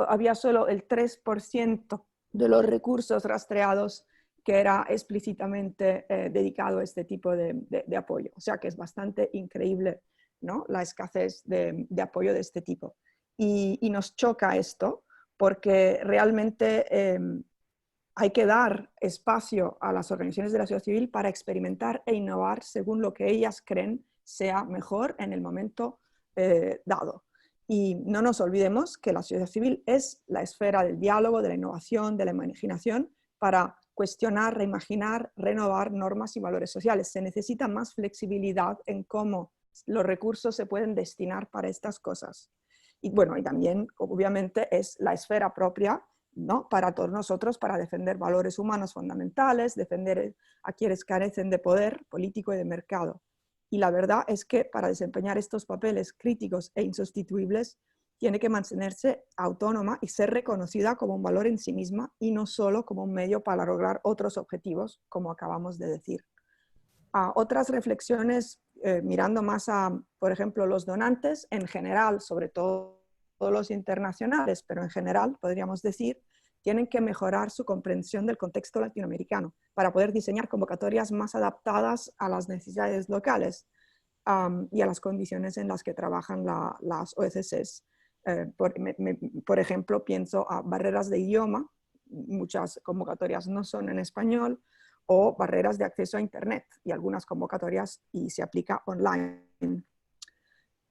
había solo el 3% de los recursos rastreados que era explícitamente dedicado a este tipo de apoyo. O sea que es bastante increíble, ¿no?, la escasez de apoyo de este tipo. Y nos choca esto porque realmente hay que dar espacio a las organizaciones de la sociedad civil para experimentar e innovar según lo que ellas creen sea mejor en el momento dado. Y no nos olvidemos que la sociedad civil es la esfera del diálogo, de la innovación, de la imaginación, para cuestionar, reimaginar, renovar normas y valores sociales. Se necesita más flexibilidad en cómo los recursos se pueden destinar para estas cosas. Y bueno, y también, obviamente, es la esfera propia, ¿no?, para todos nosotros, para defender valores humanos fundamentales, defender a quienes carecen de poder político y de mercado. Y la verdad es que para desempeñar estos papeles críticos e insustituibles, tiene que mantenerse autónoma y ser reconocida como un valor en sí misma y no solo como un medio para lograr otros objetivos, como acabamos de decir. Otras reflexiones, mirando más a, por ejemplo, los donantes en general, sobre todo los internacionales, pero en general podríamos decir, tienen que mejorar su comprensión del contexto latinoamericano para poder diseñar convocatorias más adaptadas a las necesidades locales y a las condiciones en las que trabajan las OSCs. Por ejemplo, pienso a barreras de idioma, muchas convocatorias no son en español, o barreras de acceso a Internet, y algunas convocatorias y se aplica online.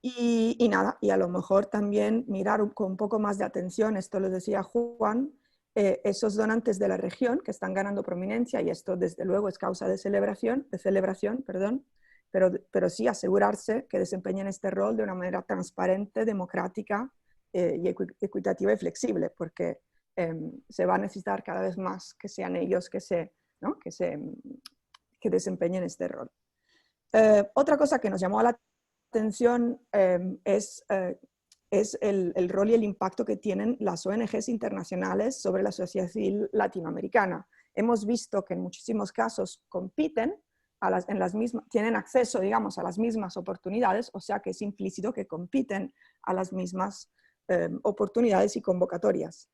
Y nada, y a lo mejor también mirar con un poco más de atención, esto lo decía Juan, esos donantes de la región que están ganando prominencia, y esto desde luego es causa de celebración, pero sí asegurarse que desempeñen este rol de una manera transparente, democrática y equitativa y flexible, porque se va a necesitar cada vez más que sean ellos ¿no?, que desempeñen este rol. Otra cosa que nos llamó a la atención es el rol y el impacto que tienen las ONGs internacionales sobre la sociedad civil latinoamericana. Hemos visto que en muchísimos casos compiten, tienen acceso, digamos, a las mismas oportunidades, o sea que es implícito que compiten a las mismas oportunidades y convocatorias.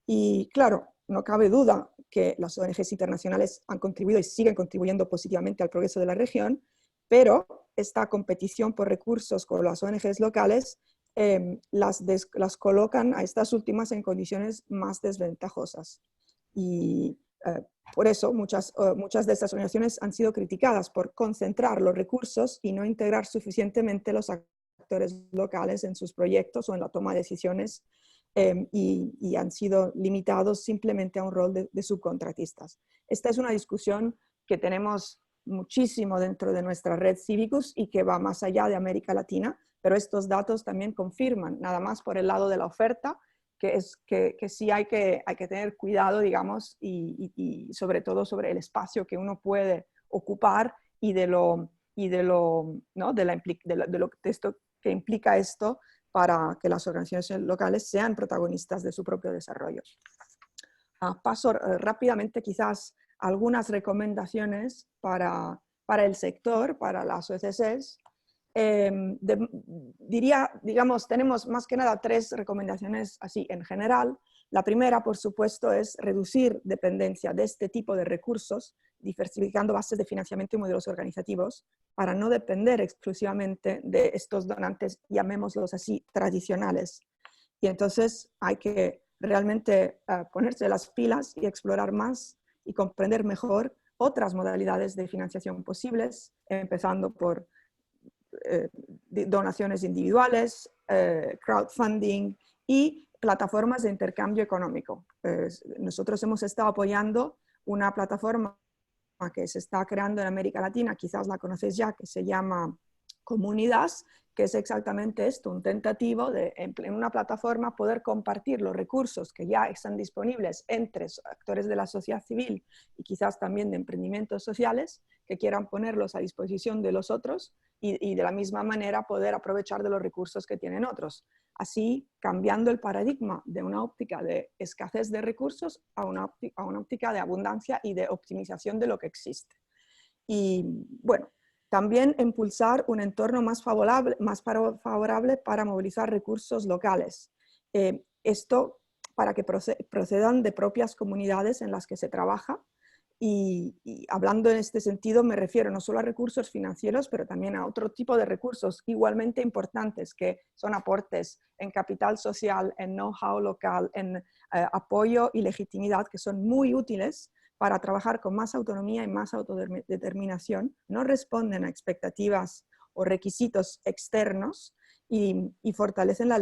Y claro, no cabe duda que las ONGs internacionales han contribuido y siguen contribuyendo positivamente al progreso de la región, pero esta competición por recursos con las ONGs locales las colocan a estas últimas en condiciones más desventajosas. Y por eso muchas de estas organizaciones han sido criticadas por concentrar los recursos y no integrar suficientemente los actores locales en sus proyectos o en la toma de decisiones y han sido limitados simplemente a un rol de subcontratistas. Esta es una discusión que tenemos muchísimo dentro de nuestra red Civicus y que va más allá de América Latina, pero estos datos también confirman, nada más por el lado de la oferta, que sí hay que tener cuidado, digamos, y sobre todo sobre el espacio que uno puede ocupar y de esto que implica esto para que las organizaciones locales sean protagonistas de su propio desarrollo. Paso rápidamente quizás algunas recomendaciones para el sector, para las OSCs. Diría, digamos, tenemos más que nada 3 recomendaciones así en general. La primera, por supuesto, es reducir dependencia de este tipo de recursos, diversificando bases de financiamiento y modelos organizativos, para no depender exclusivamente de estos donantes, llamémoslos así, tradicionales. Y entonces hay que realmente ponerse las pilas y explorar más y comprender mejor otras modalidades de financiación posibles, empezando por donaciones individuales, crowdfunding y plataformas de intercambio económico. Nosotros hemos estado apoyando una plataforma que se está creando en América Latina, quizás la conocéis ya, que se llama Comunidades, que es exactamente esto, un tentativo de en una plataforma poder compartir los recursos que ya están disponibles entre actores de la sociedad civil y quizás también de emprendimientos sociales que quieran ponerlos a disposición de los otros y de la misma manera poder aprovechar de los recursos que tienen otros. Así, cambiando el paradigma de una óptica de escasez de recursos a una óptica de abundancia y de optimización de lo que existe. Y bueno, también impulsar un entorno más favorable para movilizar recursos locales. Esto para que procedan de propias comunidades en las que se trabaja. Y hablando en este sentido me refiero no solo a recursos financieros, pero también a otro tipo de recursos igualmente importantes que son aportes en capital social, en know-how local, en apoyo y legitimidad, que son muy útiles para trabajar con más autonomía y más autodeterminación, no responden a expectativas o requisitos externos y fortalecen la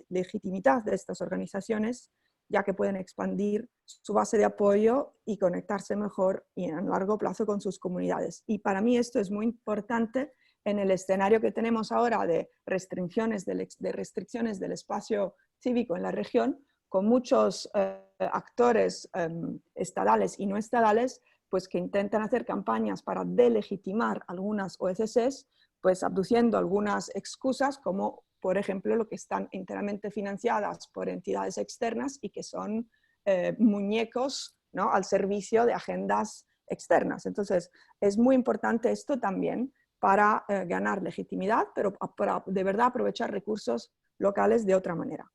legitimidad de estas organizaciones, ya que pueden expandir su base de apoyo y conectarse mejor y a largo plazo con sus comunidades. Y para mí esto es muy importante en el escenario que tenemos ahora de restricciones del espacio cívico en la región, con muchos actores estadales y no estadales, pues que intentan hacer campañas para delegitimar algunas OSCs, pues abduciendo algunas excusas como, por ejemplo, lo que están enteramente financiadas por entidades externas y que son muñecos, ¿no?, al servicio de agendas externas. Entonces, es muy importante esto también para ganar legitimidad, pero para de verdad aprovechar recursos locales de otra manera.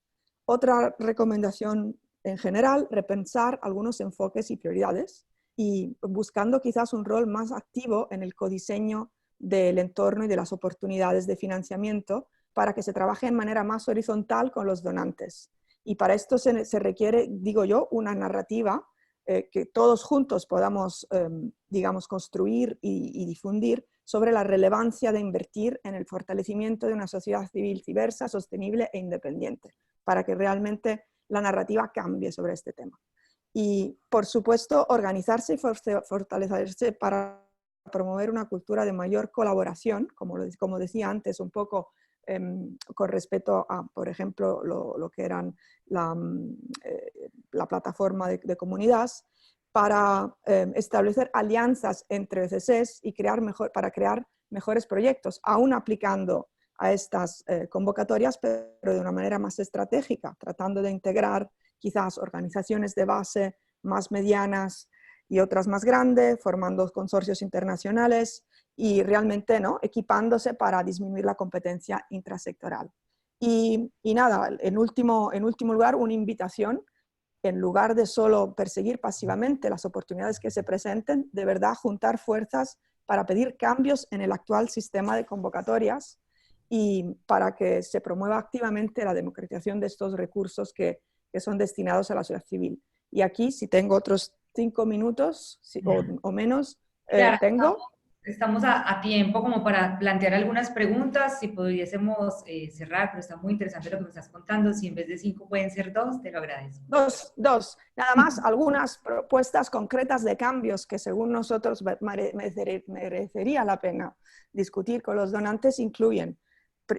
Otra recomendación en general, repensar algunos enfoques y prioridades y buscando quizás un rol más activo en el codiseño del entorno y de las oportunidades de financiamiento para que se trabaje de manera más horizontal con los donantes. Y para esto se requiere, digo yo, una narrativa que todos juntos podamos, digamos, construir y difundir sobre la relevancia de invertir en el fortalecimiento de una sociedad civil diversa, sostenible e independiente, para que realmente la narrativa cambie sobre este tema. Y, por supuesto, organizarse y fortalecerse para promover una cultura de mayor colaboración, como decía antes, un poco con respecto a, por ejemplo, lo que eran la plataforma de comunidades, para establecer alianzas entre OCCs y para crear mejores proyectos, aún aplicando a estas convocatorias, pero de una manera más estratégica, tratando de integrar quizás organizaciones de base más medianas y otras más grandes, formando consorcios internacionales y realmente, ¿no?, equipándose para disminuir la competencia intrasectoral. Y nada, en último lugar, una invitación, en lugar de solo perseguir pasivamente las oportunidades que se presenten, de verdad juntar fuerzas para pedir cambios en el actual sistema de convocatorias y para que se promueva activamente la democratización de estos recursos que son destinados a la sociedad civil. Y aquí, si tengo otros 5 minutos o menos, Claro, tengo. estamos a tiempo como para plantear algunas preguntas, si pudiésemos cerrar, pero está muy interesante lo que me estás contando. Si en vez de 5 pueden ser 2, te lo agradezco. Dos. Nada más, algunas propuestas concretas de cambios que según nosotros merecería la pena discutir con los donantes incluyen,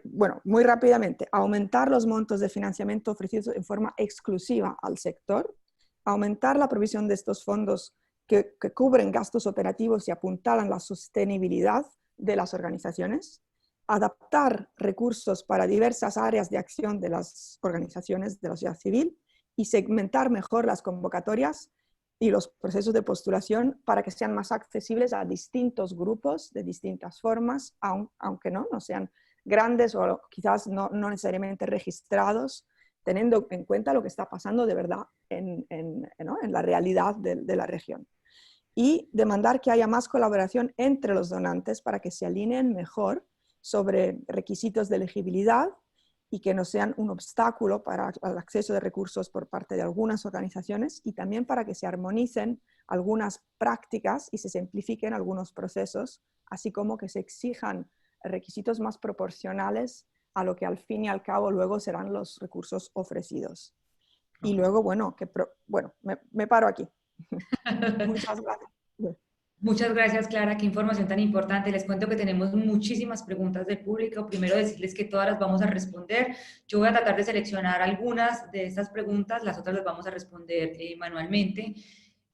bueno, muy rápidamente, aumentar los montos de financiamiento ofrecidos en forma exclusiva al sector, aumentar la provisión de estos fondos que cubren gastos operativos y apuntalan la sostenibilidad de las organizaciones, adaptar recursos para diversas áreas de acción de las organizaciones de la sociedad civil y segmentar mejor las convocatorias y los procesos de postulación para que sean más accesibles a distintos grupos de distintas formas, aunque no sean grandes o quizás no necesariamente registrados teniendo en cuenta lo que está pasando de verdad ¿no? en la realidad de la región. Y demandar que haya más colaboración entre los donantes para que se alineen mejor sobre requisitos de elegibilidad y que no sean un obstáculo para el acceso de recursos por parte de algunas organizaciones, y también para que se armonicen algunas prácticas y se simplifiquen algunos procesos, así como que se exijan requisitos más proporcionales a lo que al fin y al cabo luego serán los recursos ofrecidos. Y luego, bueno, me paro aquí. Muchas gracias. Muchas gracias, Clara. Qué información tan importante. Les cuento que tenemos muchísimas preguntas del público. Primero decirles que todas las vamos a responder. Yo voy a tratar de seleccionar algunas de estas preguntas, las otras las vamos a responder manualmente.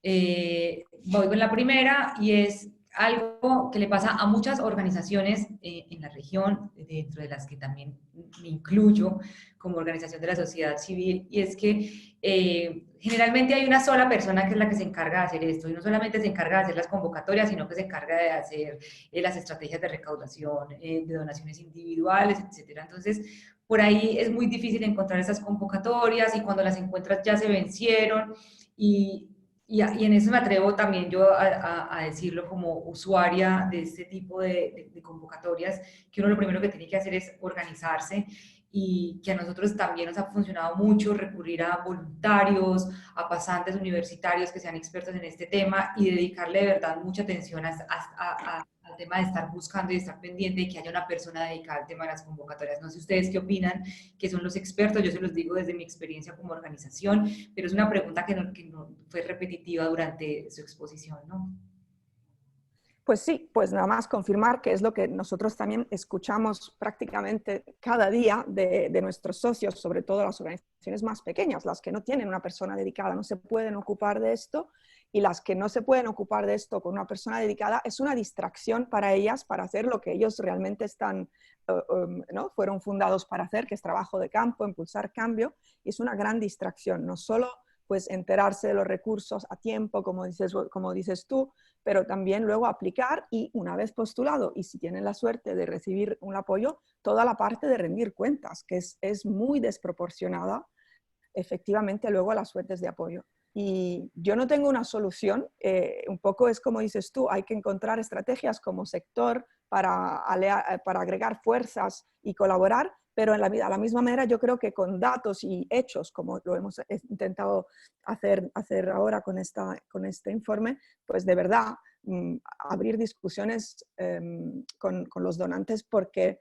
Voy con la primera y es algo que le pasa a muchas organizaciones en la región, dentro de las que también me incluyo como organización de la sociedad civil, y es que generalmente hay una sola persona que es la que se encarga de hacer esto, y no solamente se encarga de hacer las convocatorias, sino que se encarga de hacer las estrategias de recaudación, de donaciones individuales, etcétera. Entonces, por ahí es muy difícil encontrar esas convocatorias, y cuando las encuentras ya se vencieron, y en eso me atrevo también yo a decirlo como usuaria de este tipo de convocatorias, que uno lo primero que tiene que hacer es organizarse, y que a nosotros también nos ha funcionado mucho recurrir a voluntarios, a pasantes universitarios que sean expertos en este tema, y dedicarle de verdad mucha atención al tema de estar buscando y de estar pendiente de que haya una persona dedicada al tema de las convocatorias. No sé ustedes qué opinan, que son los expertos, yo se los digo desde mi experiencia como organización, pero es una pregunta que no fue repetitiva durante su exposición, ¿no? Pues sí, pues nada más confirmar que es lo que nosotros también escuchamos prácticamente cada día de nuestros socios, sobre todo las organizaciones más pequeñas, las que no tienen una persona dedicada, no se pueden ocupar de esto, y las que no se pueden ocupar de esto con una persona dedicada es una distracción para ellas para hacer lo que ellos realmente ¿no? fueron fundados para hacer, que es trabajo de campo, impulsar cambio, y es una gran distracción, no solo pues enterarse de los recursos a tiempo, como dices tú, pero también luego aplicar, y una vez postulado, y si tienen la suerte de recibir un apoyo, toda la parte de rendir cuentas, que es muy desproporcionada efectivamente luego a las fuentes de apoyo. Y yo no tengo una solución, un poco es como dices tú, hay que encontrar estrategias como sector para agregar fuerzas y colaborar, pero a la misma manera yo creo que con datos y hechos, como lo hemos intentado hacer ahora con este informe, pues de verdad abrir discusiones con los donantes, porque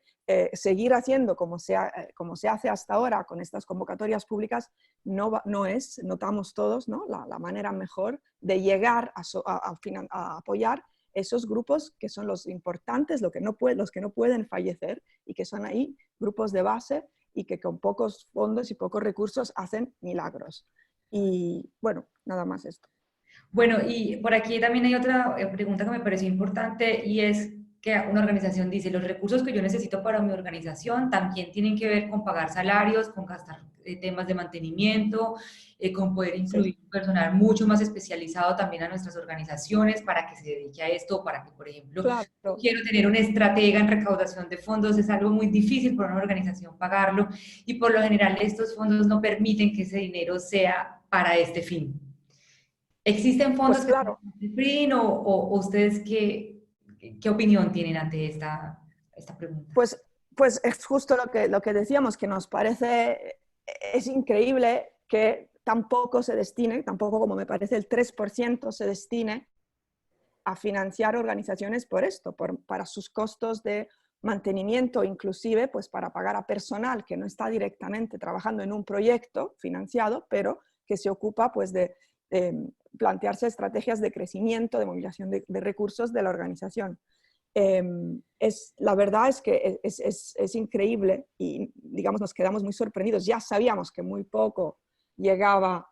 seguir haciendo como se hace hasta ahora con estas convocatorias públicas no es, notamos todos, ¿no? la manera mejor de llegar a apoyar esos grupos que son los importantes, los que no pueden fallecer, y que son ahí grupos de base y que con pocos fondos y pocos recursos hacen milagros. Y bueno, nada más esto. Bueno, y por aquí también hay otra pregunta que me pareció importante, y es que una organización dice: los recursos que yo necesito para mi organización también tienen que ver con pagar salarios, con gastar temas de mantenimiento, con poder incluir un personal mucho más especializado también a nuestras organizaciones para que se dedique a esto, para que, por ejemplo, Claro. quiero tener una estratega en recaudación de fondos, es algo muy difícil para una organización pagarlo, y por lo general estos fondos no permiten que ese dinero sea para este fin. ¿Existen fondos Pues claro. que se free, o ustedes qué opinión tienen ante esta pregunta? Pues es justo lo que decíamos, que nos parece, es increíble que tampoco se destine, tampoco como me parece el 3% se destine a financiar organizaciones por esto, para sus costos de mantenimiento, inclusive pues para pagar a personal que no está directamente trabajando en un proyecto financiado, pero que se ocupa pues de plantearse estrategias de crecimiento, de movilización de recursos de la organización. La verdad es que es increíble, y digamos nos quedamos muy sorprendidos. Ya sabíamos que muy poco llegaba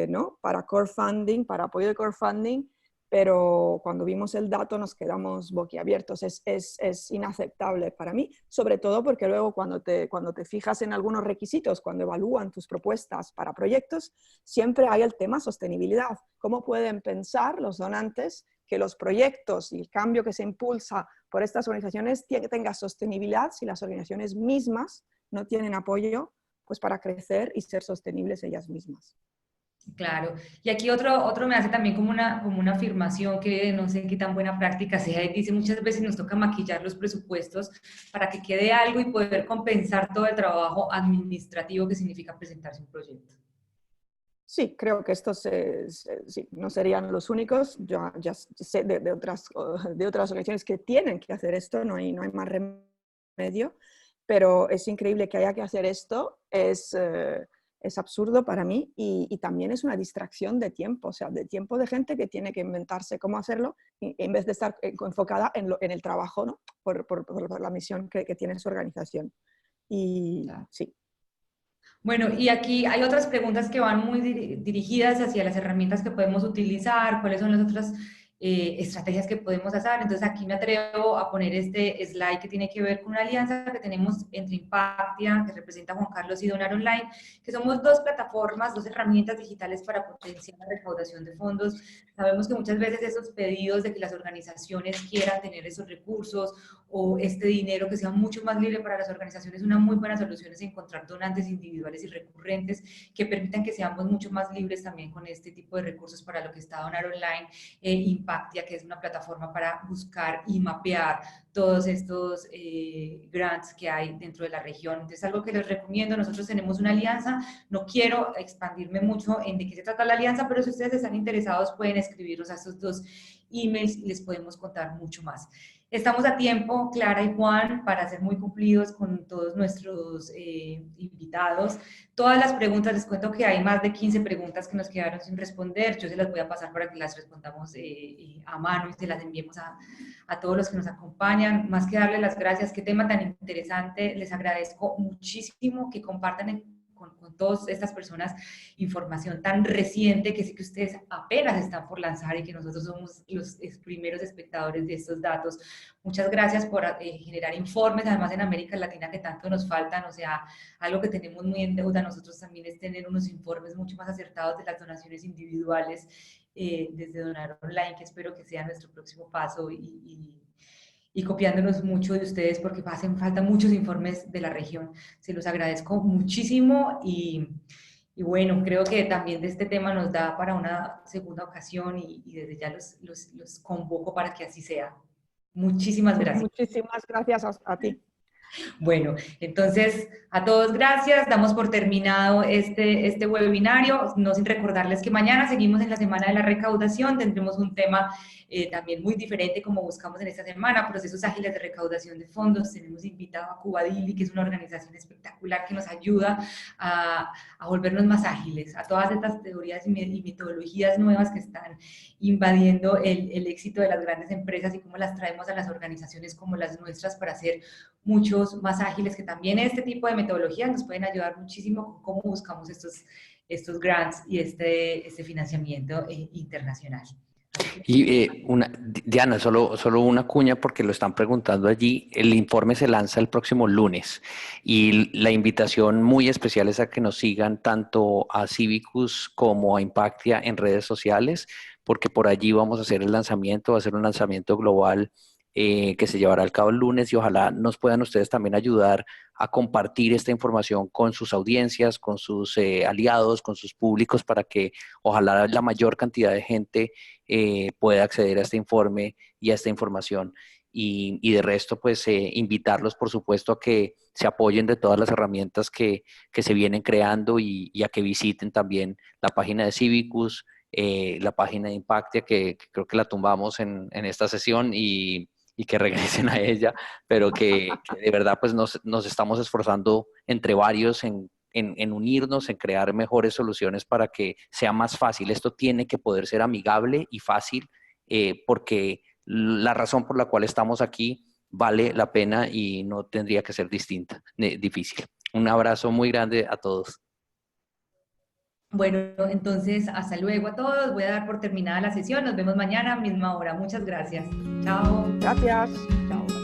¿no? para core funding, para apoyo de core funding, pero cuando vimos el dato nos quedamos boquiabiertos. Es inaceptable para mí, sobre todo porque luego cuando te fijas en algunos requisitos, cuando evalúan tus propuestas para proyectos, siempre hay el tema sostenibilidad. ¿Cómo pueden pensar los donantes que los proyectos y el cambio que se impulsa por estas organizaciones tenga sostenibilidad si las organizaciones mismas no tienen apoyo pues para crecer y ser sostenibles ellas mismas. Claro, y aquí otro me hace también como una afirmación que no sé qué tan buena práctica sea, y dice muchas veces nos toca maquillar los presupuestos para que quede algo y poder compensar todo el trabajo administrativo que significa presentarse un proyecto. Sí, creo que estos sí, no serían los únicos. Yo ya sé de otras organizaciones que tienen que hacer esto, no hay más remedio, pero es increíble que haya que hacer esto, es absurdo para mí y también es una distracción de tiempo, o sea, de tiempo de gente que tiene que inventarse cómo hacerlo en vez de estar enfocada en el trabajo, ¿no? por la misión que tiene su organización. Y Claro. sí. Bueno, y aquí hay otras preguntas que van muy dirigidas hacia las herramientas que podemos utilizar, cuáles son las otras estrategias que podemos hacer. Entonces aquí me atrevo a poner este slide que tiene que ver con una alianza que tenemos entre Impactia, que representa a Juan Carlos, y Donar Online, que somos dos plataformas, dos herramientas digitales para potenciar la recaudación de fondos. Sabemos que muchas veces esos pedidos de que las organizaciones quieran tener esos recursos o este dinero que sea mucho más libre para las organizaciones, una muy buena solución es encontrar donantes individuales y recurrentes que permitan que seamos mucho más libres también con este tipo de recursos para lo que está Donar Online, Impactia, que es una plataforma para buscar y mapear todos estos grants que hay dentro de la región. Entonces, algo que les recomiendo, nosotros tenemos una alianza, no quiero expandirme mucho en de qué se trata la alianza, pero si ustedes están interesados pueden escribirnos a estos dos emails y les podemos contar mucho más. Estamos a tiempo, Clara y Juan, para ser muy cumplidos con todos nuestros invitados. Todas las preguntas, les cuento que hay más de 15 preguntas que nos quedaron sin responder. Yo se las voy a pasar para que las respondamos a mano y se las enviemos a todos los que nos acompañan. Más que darles las gracias, qué tema tan interesante. Les agradezco muchísimo que compartan con todas estas personas información tan reciente que sé que ustedes apenas están por lanzar y que nosotros somos los primeros espectadores de estos datos. Muchas gracias por generar informes, además en América Latina que tanto nos faltan, o sea, algo que tenemos muy en deuda nosotros también es tener unos informes mucho más acertados de las donaciones individuales desde Donar Online, que espero que sea nuestro próximo paso y copiándonos mucho de ustedes porque hacen falta muchos informes de la región. Se los agradezco muchísimo y bueno, creo que también de este tema nos da para una segunda ocasión y desde ya los convoco para que así sea. Muchísimas gracias. Muchísimas gracias a ti. Bueno, entonces a todos gracias, damos por terminado este webinario, no sin recordarles que mañana seguimos en la semana de la recaudación, tendremos un tema también muy diferente como buscamos en esta semana, procesos ágiles de recaudación de fondos. Tenemos invitado a Cubadili, que es una organización espectacular que nos ayuda a volvernos más ágiles, a todas estas teorías y metodologías nuevas que están invadiendo el éxito de las grandes empresas y cómo las traemos a las organizaciones como las nuestras para ser muchos más ágiles, que también este tipo de metodologías nos pueden ayudar muchísimo con cómo buscamos estos grants y este financiamiento internacional. Y Diana, solo una cuña porque lo están preguntando allí. El informe se lanza el próximo lunes y la invitación muy especial es a que nos sigan tanto a Civicus como a Impactia en redes sociales, porque por allí vamos a hacer el lanzamiento, va a ser un lanzamiento global que se llevará a cabo el lunes y ojalá nos puedan ustedes también ayudar a compartir esta información con sus audiencias, con sus aliados, con sus públicos, para que ojalá la mayor cantidad de gente pueda acceder a este informe y a esta información. Y de resto, pues invitarlos, por supuesto, a que se apoyen de todas las herramientas que se vienen creando y a que visiten también la página de Civicus, la página de Impactia, que creo que la tumbamos en esta sesión y que regresen a ella, pero que de verdad pues nos estamos esforzando entre varios en unirnos, en crear mejores soluciones para que sea más fácil. Esto tiene que poder ser amigable y fácil porque la razón por la cual estamos aquí vale la pena y no tendría que ser difícil. Un abrazo muy grande a todos. Bueno, entonces hasta luego a todos. Voy a dar por terminada la sesión. Nos vemos mañana, misma hora. Muchas gracias. Chao. Gracias. Chao.